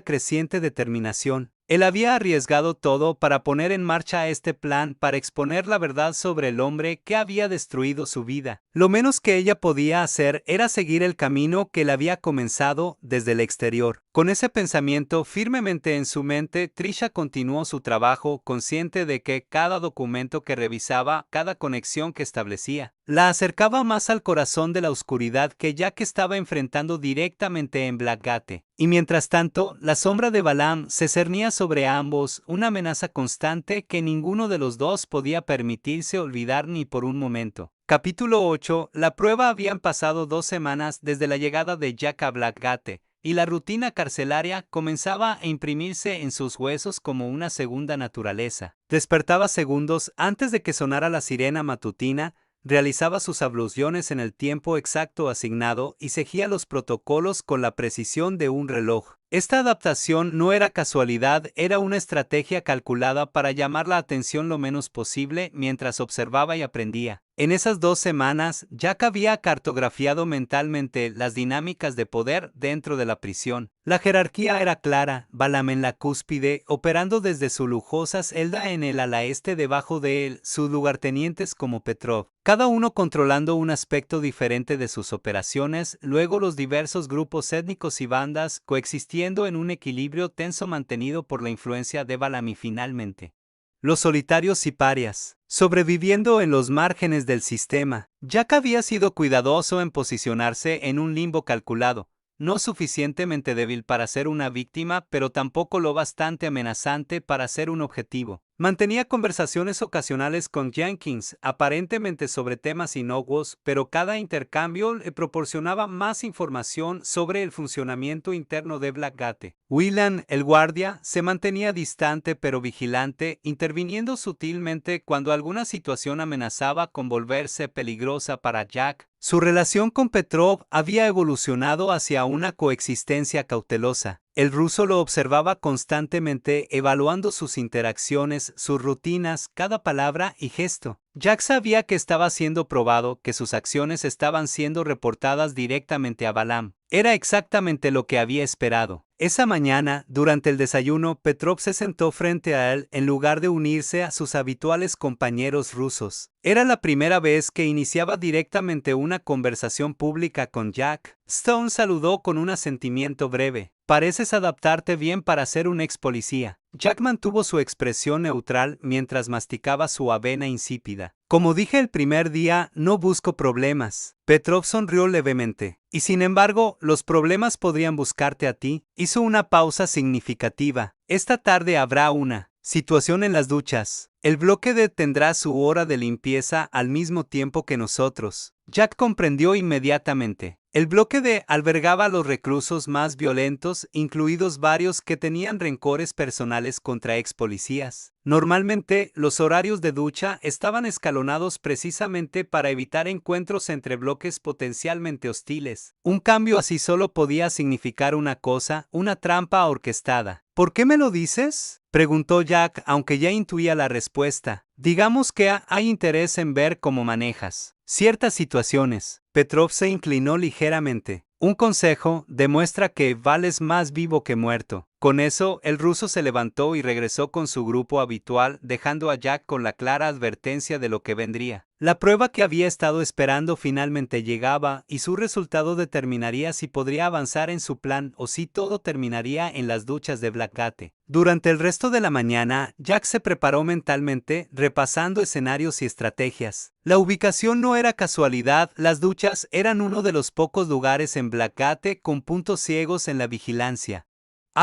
S1: creciente determinación. Él había arriesgado todo para poner en marcha este plan para exponer la verdad sobre el hombre que había destruido su vida. Lo menos que ella podía hacer era seguir el camino que él había comenzado desde el exterior. Con ese pensamiento firmemente en su mente, Trisha continuó su trabajo, consciente de que cada documento que revisaba, cada conexión que establecía, la acercaba más al corazón de la oscuridad que Jack estaba enfrentando directamente en Blackgate. Y mientras tanto, la sombra de Balaam se cernía sobre ambos, una amenaza constante que ninguno de los dos podía permitirse olvidar ni por un momento. Capítulo 8. La prueba. Habían pasado 2 semanas desde la llegada de Jack a Blackgate, y la rutina carcelaria comenzaba a imprimirse en sus huesos como una segunda naturaleza. Despertaba segundos antes de que sonara la sirena matutina, realizaba sus abluciones en el tiempo exacto asignado y seguía los protocolos con la precisión de un reloj. Esta adaptación no era casualidad, era una estrategia calculada para llamar la atención lo menos posible mientras observaba y aprendía. En esas 2 semanas, Jack había cartografiado mentalmente las dinámicas de poder dentro de la prisión. La jerarquía era clara, Balaam en la cúspide, operando desde su lujosa celda en el ala este debajo de él, sus lugartenientes como Petrov, cada uno controlando un aspecto diferente de sus operaciones, luego los diversos grupos étnicos y bandas coexistiendo en un equilibrio tenso mantenido por la influencia de Balaam y finalmente los solitarios y parias, sobreviviendo en los márgenes del sistema. Jack había sido cuidadoso en posicionarse en un limbo calculado, no suficientemente débil para ser una víctima, pero tampoco lo bastante amenazante para ser un objetivo. Mantenía conversaciones ocasionales con Jenkins, aparentemente sobre temas inocuos, pero cada intercambio le proporcionaba más información sobre el funcionamiento interno de Blackgate. Whelan, el guardia, se mantenía distante pero vigilante, interviniendo sutilmente cuando alguna situación amenazaba con volverse peligrosa para Jack. Su relación con Petrov había evolucionado hacia una coexistencia cautelosa. El ruso lo observaba constantemente, evaluando sus interacciones, sus rutinas, cada palabra y gesto. Jack sabía que estaba siendo probado, que sus acciones estaban siendo reportadas directamente a Balaam. Era exactamente lo que había esperado. Esa mañana, durante el desayuno, Petrov se sentó frente a él en lugar de unirse a sus habituales compañeros rusos. Era la primera vez que iniciaba directamente una conversación pública con Jack. Stone saludó con un asentimiento breve. Pareces adaptarte bien para ser un ex policía. Jack mantuvo su expresión neutral mientras masticaba su avena insípida. Como dije el primer día, no busco problemas. Petrov sonrió levemente. Y sin embargo, los problemas podrían buscarte a ti. Hizo una pausa significativa. Esta tarde habrá una situación en las duchas. El bloque D tendrá su hora de limpieza al mismo tiempo que nosotros. Jack comprendió inmediatamente. El bloque D albergaba a los reclusos más violentos, incluidos varios que tenían rencores personales contra ex policías. Normalmente, los horarios de ducha estaban escalonados precisamente para evitar encuentros entre bloques potencialmente hostiles. Un cambio así solo podía significar una cosa, una trampa orquestada. ¿Por qué me lo dices?, preguntó Jack, aunque ya intuía la respuesta. Digamos que hay interés en ver cómo manejas ciertas situaciones. Petrov se inclinó ligeramente. Un consejo: demuestra que vales más vivo que muerto. Con eso, el ruso se levantó y regresó con su grupo habitual, dejando a Jack con la clara advertencia de lo que vendría. La prueba que había estado esperando finalmente llegaba, y su resultado determinaría si podría avanzar en su plan o si todo terminaría en las duchas de Blackgate. Durante el resto de la mañana, Jack se preparó mentalmente, repasando escenarios y estrategias. La ubicación no era casualidad, las duchas eran uno de los pocos lugares en Blackgate con puntos ciegos en la vigilancia.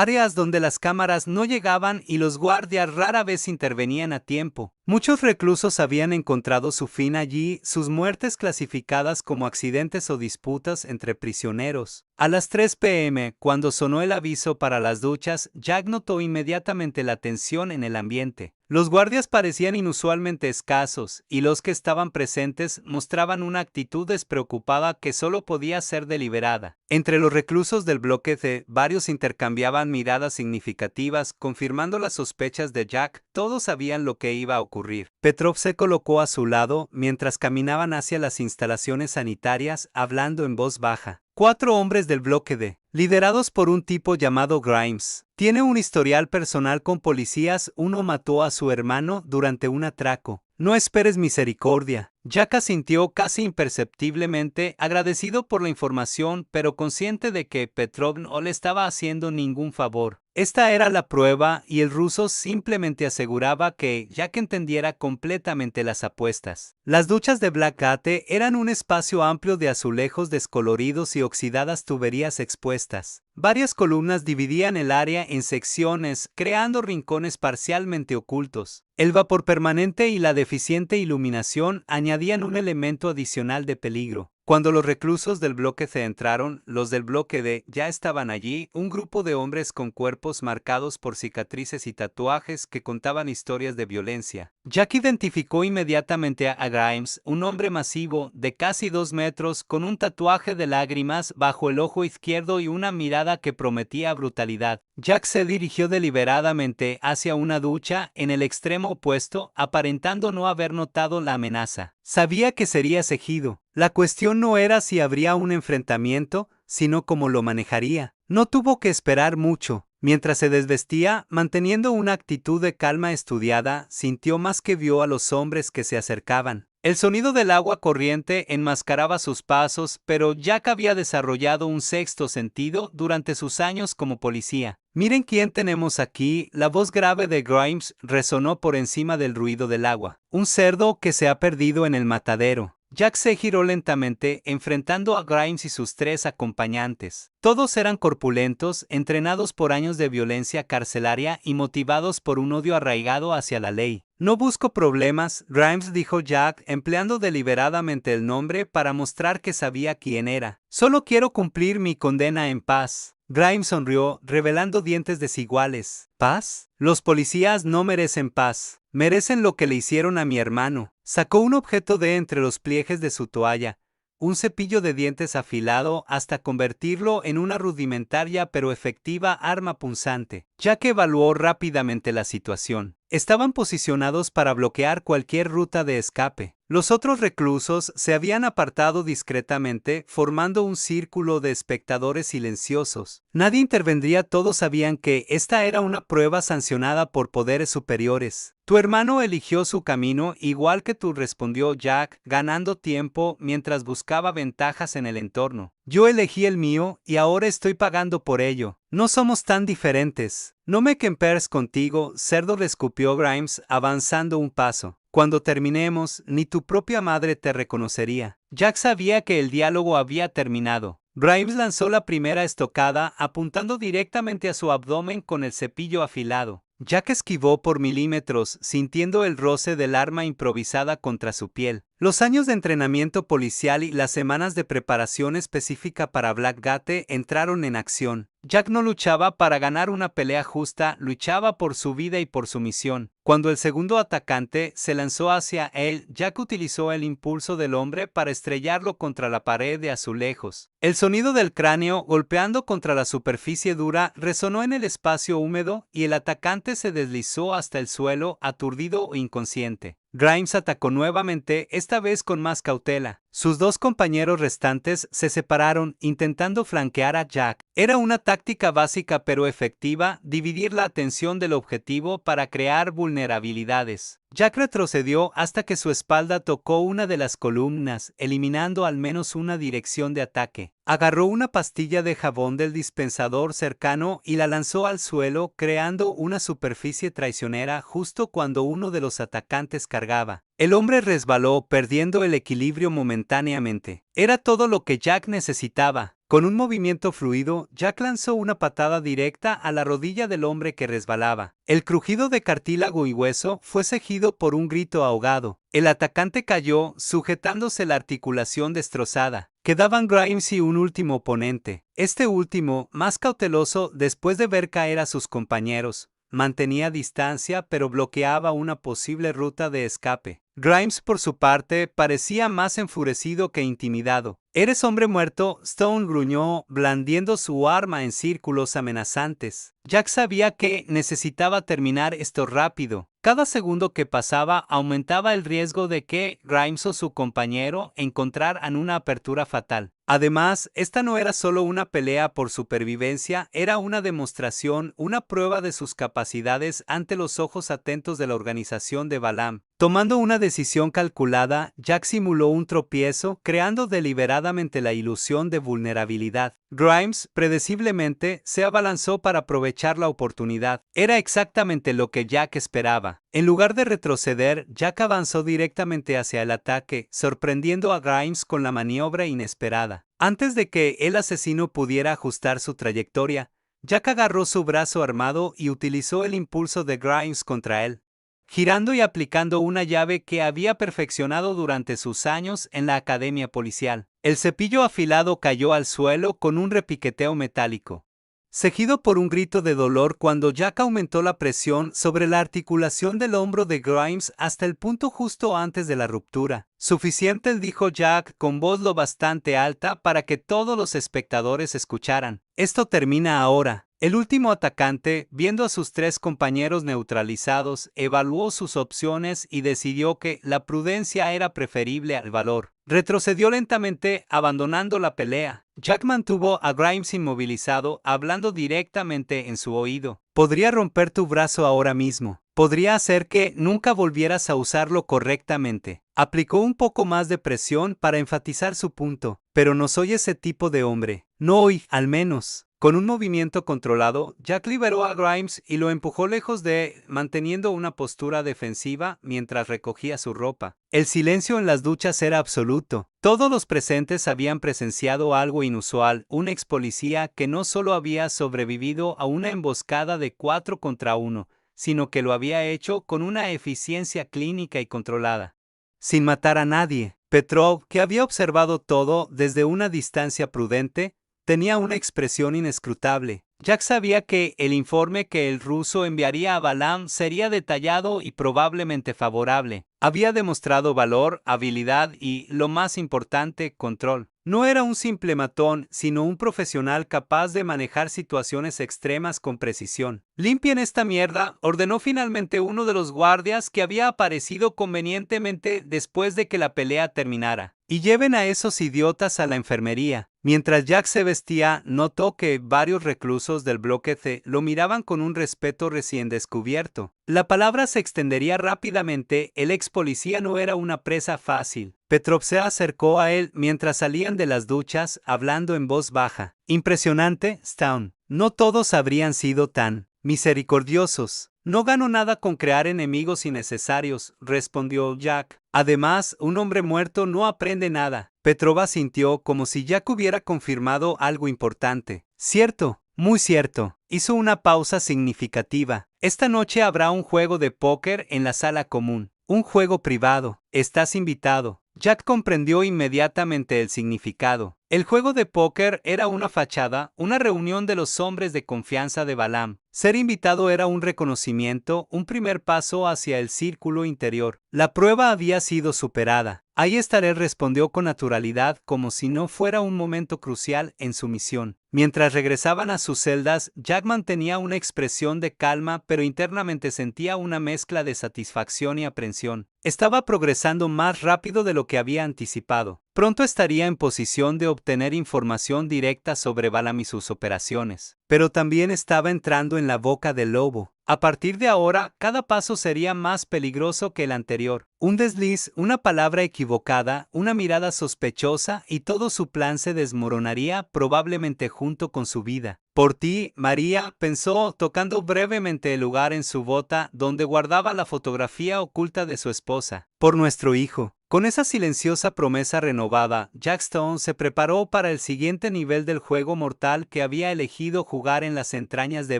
S1: áreas donde las cámaras no llegaban y los guardias rara vez intervenían a tiempo. Muchos reclusos habían encontrado su fin allí, sus muertes clasificadas como accidentes o disputas entre prisioneros. A las 3 p.m., cuando sonó el aviso para las duchas, Jack notó inmediatamente la tensión en el ambiente. Los guardias parecían inusualmente escasos, y los que estaban presentes mostraban una actitud despreocupada que solo podía ser deliberada. Entre los reclusos del bloque C, varios intercambiaban miradas significativas, confirmando las sospechas de Jack. Todos sabían lo que iba a ocurrir. Petrov se colocó a su lado mientras caminaban hacia las instalaciones sanitarias, hablando en voz baja. 4 hombres del bloque D, liderados por un tipo llamado Grimes. Tiene un historial personal con policías. Uno mató a su hermano durante un atraco. No esperes misericordia. Jack asintió casi imperceptiblemente, agradecido por la información, pero consciente de que Petrov no le estaba haciendo ningún favor. Esta era la prueba, y el ruso simplemente aseguraba que Jack entendiera completamente las apuestas. Las duchas de Blackgate eran un espacio amplio de azulejos descoloridos y oxidadas tuberías expuestas. Varias columnas dividían el área en secciones, creando rincones parcialmente ocultos. El vapor permanente y la deficiente iluminación añadían un elemento adicional de peligro. Cuando los reclusos del bloque C entraron, los del bloque D ya estaban allí, un grupo de hombres con cuerpos marcados por cicatrices y tatuajes que contaban historias de violencia. Jack identificó inmediatamente a Grimes, un hombre masivo, de casi 2 metros, con un tatuaje de lágrimas bajo el ojo izquierdo y una mirada que prometía brutalidad. Jack se dirigió deliberadamente hacia una ducha en el extremo opuesto, aparentando no haber notado la amenaza. Sabía que sería seguido. La cuestión no era si habría un enfrentamiento, sino cómo lo manejaría. No tuvo que esperar mucho. Mientras se desvestía, manteniendo una actitud de calma estudiada, sintió más que vio a los hombres que se acercaban. El sonido del agua corriente enmascaraba sus pasos, pero Jack había desarrollado un sexto sentido durante sus años como policía. «Miren quién tenemos aquí», la voz grave de Grimes resonó por encima del ruido del agua. «Un cerdo que se ha perdido en el matadero». Jack se giró lentamente, enfrentando a Grimes y sus 3 acompañantes. Todos eran corpulentos, entrenados por años de violencia carcelaria y motivados por un odio arraigado hacia la ley. «No busco problemas», Grimes dijo Jack, empleando deliberadamente el nombre para mostrar que sabía quién era. «Solo quiero cumplir mi condena en paz». Grimes sonrió, revelando dientes desiguales. ¿Paz? Los policías no merecen paz. Merecen lo que le hicieron a mi hermano. Sacó un objeto de entre los pliegues de su toalla, un cepillo de dientes afilado hasta convertirlo en una rudimentaria pero efectiva arma punzante. Jack evaluó rápidamente la situación. Estaban posicionados para bloquear cualquier ruta de escape. Los otros reclusos se habían apartado discretamente, formando un círculo de espectadores silenciosos. Nadie intervendría. Todos sabían que esta era una prueba sancionada por poderes superiores. «Tu hermano eligió su camino igual que tú», respondió Jack, ganando tiempo mientras buscaba ventajas en el entorno. «Yo elegí el mío y ahora estoy pagando por ello. No somos tan diferentes». «No me compares contigo», cerdo, le escupió Grimes, avanzando un paso. «Cuando terminemos, ni tu propia madre te reconocería». Jack sabía que el diálogo había terminado. Grimes lanzó la primera estocada, apuntando directamente a su abdomen con el cepillo afilado. Jack esquivó por milímetros, sintiendo el roce del arma improvisada contra su piel. Los años de entrenamiento policial y las semanas de preparación específica para Blackgate entraron en acción. Jack no luchaba para ganar una pelea justa, luchaba por su vida y por su misión. Cuando el segundo atacante se lanzó hacia él, Jack utilizó el impulso del hombre para estrellarlo contra la pared de azulejos. El sonido del cráneo golpeando contra la superficie dura resonó en el espacio húmedo y el atacante se deslizó hasta el suelo, aturdido e inconsciente. Grimes atacó nuevamente, esta vez con más cautela. Sus 2 compañeros restantes se separaron, intentando flanquear a Jack. Era una táctica básica pero efectiva, dividir la atención del objetivo para crear vulnerabilidades. Jack retrocedió hasta que su espalda tocó una de las columnas, eliminando al menos una dirección de ataque. Agarró una pastilla de jabón del dispensador cercano y la lanzó al suelo, creando una superficie traicionera justo cuando uno de los atacantes cargaba. alargaba. El hombre resbaló, perdiendo el equilibrio momentáneamente. Era todo lo que Jack necesitaba. Con un movimiento fluido, Jack lanzó una patada directa a la rodilla del hombre que resbalaba. El crujido de cartílago y hueso fue seguido por un grito ahogado. El atacante cayó, sujetándose la articulación destrozada. Quedaban Grimes y un último oponente. Este último, más cauteloso después de ver caer a sus compañeros, mantenía distancia pero bloqueaba una posible ruta de escape. Grimes, por su parte, parecía más enfurecido que intimidado. ¿Eres hombre muerto?, Stone gruñó, blandiendo su arma en círculos amenazantes. Jack sabía que necesitaba terminar esto rápido. Cada segundo que pasaba aumentaba el riesgo de que Grimes o su compañero encontraran una apertura fatal. Además, esta no era solo una pelea por supervivencia, era una demostración, una prueba de sus capacidades ante los ojos atentos de la organización de Balaam. Tomando una decisión calculada, Jack simuló un tropiezo, creando deliberadamente la ilusión de vulnerabilidad. Grimes, predeciblemente, se abalanzó para aprovechar la oportunidad. Era exactamente lo que Jack esperaba. En lugar de retroceder, Jack avanzó directamente hacia el ataque, sorprendiendo a Grimes con la maniobra inesperada. Antes de que el asesino pudiera ajustar su trayectoria, Jack agarró su brazo armado y utilizó el impulso de Grimes contra él, girando y aplicando una llave que había perfeccionado durante sus años en la academia policial. El cepillo afilado cayó al suelo con un repiqueteo metálico, seguido por un grito de dolor cuando Jack aumentó la presión sobre la articulación del hombro de Grimes hasta el punto justo antes de la ruptura. Suficiente, dijo Jack con voz lo bastante alta para que todos los espectadores escucharan. Esto termina ahora. El último atacante, viendo a sus tres compañeros neutralizados, evaluó sus opciones y decidió que la prudencia era preferible al valor. Retrocedió lentamente, abandonando la pelea. Jack mantuvo a Grimes inmovilizado, hablando directamente en su oído. Podría romper tu brazo ahora mismo. Podría hacer que nunca volvieras a usarlo correctamente. Aplicó un poco más de presión para enfatizar su punto. Pero no soy ese tipo de hombre. No hoy, al menos. Con un movimiento controlado, Jack liberó a Grimes y lo empujó lejos de él, manteniendo una postura defensiva mientras recogía su ropa. El silencio en las duchas era absoluto. Todos los presentes habían presenciado algo inusual, un ex policía que no solo había sobrevivido a una emboscada de 4 contra 1, sino que lo había hecho con una eficiencia clínica y controlada, sin matar a nadie. Petrov, que había observado todo desde una distancia prudente, tenía una expresión inescrutable. Jack sabía que el informe que el ruso enviaría a Balaam sería detallado y probablemente favorable. Había demostrado valor, habilidad y, lo más importante, control. No era un simple matón, sino un profesional capaz de manejar situaciones extremas con precisión. «Limpien esta mierda», ordenó finalmente uno de los guardias que había aparecido convenientemente después de que la pelea terminara. «Y lleven a esos idiotas a la enfermería». Mientras Jack se vestía, notó que varios reclusos del bloque C lo miraban con un respeto recién descubierto. La palabra se extendería rápidamente, el ex policía no era una presa fácil. Petrov se acercó a él mientras salían de las duchas, hablando en voz baja. «Impresionante, Stone. No todos habrían sido tan misericordiosos». «No gano nada con crear enemigos innecesarios», respondió Jack. «Además, un hombre muerto no aprende nada». Petrov asintió como si Jack hubiera confirmado algo importante. «Cierto, muy cierto». Hizo una pausa significativa. «Esta noche habrá un juego de póker en la sala común. Un juego privado. Estás invitado». Jack comprendió inmediatamente el significado. El juego de póker era una fachada, una reunión de los hombres de confianza de Balaam. Ser invitado era un reconocimiento, un primer paso hacia el círculo interior. La prueba había sido superada. «Ahí estaré», respondió con naturalidad, como si no fuera un momento crucial en su misión. Mientras regresaban a sus celdas, Jack mantenía una expresión de calma, pero internamente sentía una mezcla de satisfacción y aprensión. Estaba progresando más rápido de lo que había anticipado. Pronto estaría en posición de obtener información directa sobre Balaam y sus operaciones. Pero también estaba entrando en la boca del lobo. A partir de ahora, cada paso sería más peligroso que el anterior. Un desliz, una palabra equivocada, una mirada sospechosa y todo su plan se desmoronaría, probablemente junto con su vida. Por ti, María, pensó, tocando brevemente el lugar en su bota donde guardaba la fotografía oculta de su esposa. Por nuestro hijo. Con esa silenciosa promesa renovada, Jack Stone se preparó para el siguiente nivel del juego mortal que había elegido jugar en las entrañas de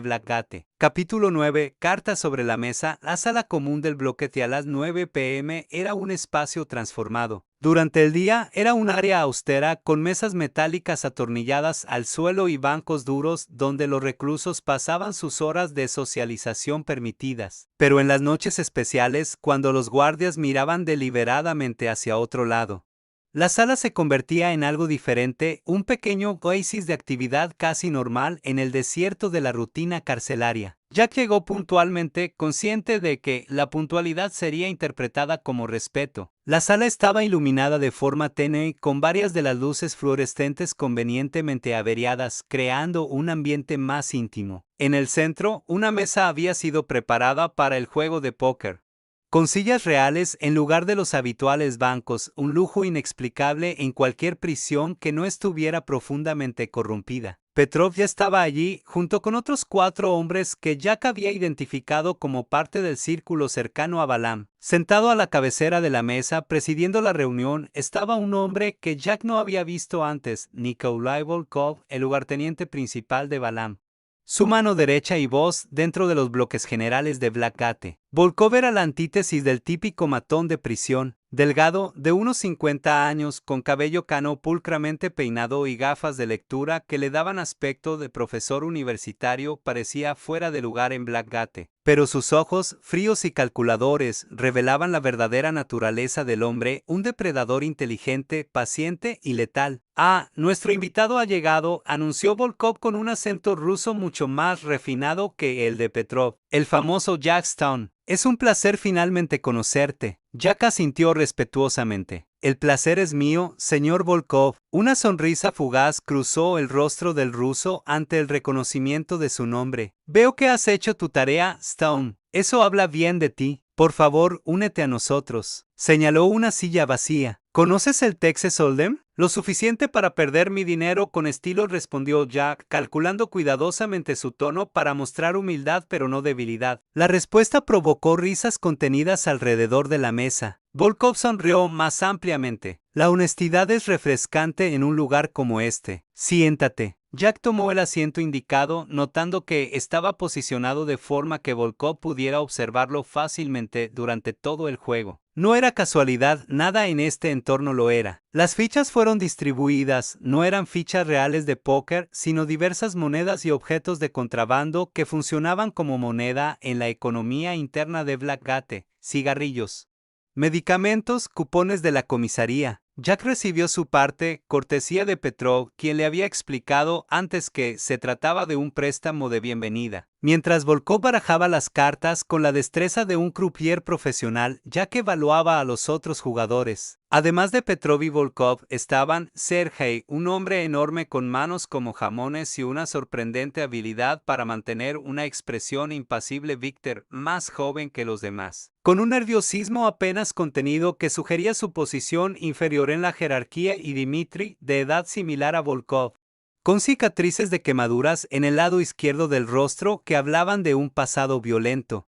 S1: Blackgate. Capítulo 9. Cartas sobre la mesa. La sala común del bloquete a las 9 p.m. era un espacio transformado. Durante el día era un área austera con mesas metálicas atornilladas al suelo y bancos duros donde los reclusos pasaban sus horas de socialización permitidas. Pero en las noches especiales, cuando los guardias miraban deliberadamente hacia otro lado, la sala se convertía en algo diferente, un pequeño oasis de actividad casi normal en el desierto de la rutina carcelaria. Jack llegó puntualmente, consciente de que la puntualidad sería interpretada como respeto. La sala estaba iluminada de forma tenue con varias de las luces fluorescentes convenientemente averiadas, creando un ambiente más íntimo. En el centro, una mesa había sido preparada para el juego de póker, con sillas reales en lugar de los habituales bancos, un lujo inexplicable en cualquier prisión que no estuviera profundamente corrompida. Petrov ya estaba allí, junto con otros 4 hombres que Jack había identificado como parte del círculo cercano a Balam. Sentado a la cabecera de la mesa, presidiendo la reunión, estaba un hombre que Jack no había visto antes, Nikolai Volkov, el lugarteniente principal de Balam. Su mano derecha y voz dentro de los bloques generales de Blackgate. Volkov era la antítesis del típico matón de prisión, delgado, de unos 50 años, con cabello cano pulcramente peinado y gafas de lectura que le daban aspecto de profesor universitario, parecía fuera de lugar en Blackgate. Pero sus ojos, fríos y calculadores, revelaban la verdadera naturaleza del hombre, un depredador inteligente, paciente y letal. «Ah, nuestro invitado ha llegado», anunció Volkov con un acento ruso mucho más refinado que el de Petrov, el famoso Jack Stone. «Es un placer finalmente conocerte». Jack asintió respetuosamente. «El placer es mío, señor Volkov». Una sonrisa fugaz cruzó el rostro del ruso ante el reconocimiento de su nombre. «Veo que has hecho tu tarea, Stone. Eso habla bien de ti. Por favor, únete a nosotros». Señaló una silla vacía. «¿Conoces el Texas Hold'em?» «Lo suficiente para perder mi dinero con estilo», respondió Jack, calculando cuidadosamente su tono para mostrar humildad pero no debilidad. La respuesta provocó risas contenidas alrededor de la mesa. Volkov sonrió más ampliamente. «La honestidad es refrescante en un lugar como este. Siéntate». Jack tomó el asiento indicado, notando que estaba posicionado de forma que Volkov pudiera observarlo fácilmente durante todo el juego. No era casualidad, nada en este entorno lo era. Las fichas fueron distribuidas, no eran fichas reales de póker, sino diversas monedas y objetos de contrabando que funcionaban como moneda en la economía interna de Blackgate: cigarrillos, medicamentos, cupones de la comisaría. Jack recibió su parte, cortesía de Petrov, quien le había explicado antes que se trataba de un préstamo de bienvenida. Mientras Volkov barajaba las cartas con la destreza de un croupier profesional, Jack evaluaba a los otros jugadores. Además de Petrov y Volkov estaban Sergei, un hombre enorme con manos como jamones y una sorprendente habilidad para mantener una expresión impasible; Víctor, más joven que los demás, con un nerviosismo apenas contenido que sugería su posición inferior en la jerarquía; y Dmitri, de edad similar a Volkov, con cicatrices de quemaduras en el lado izquierdo del rostro que hablaban de un pasado violento.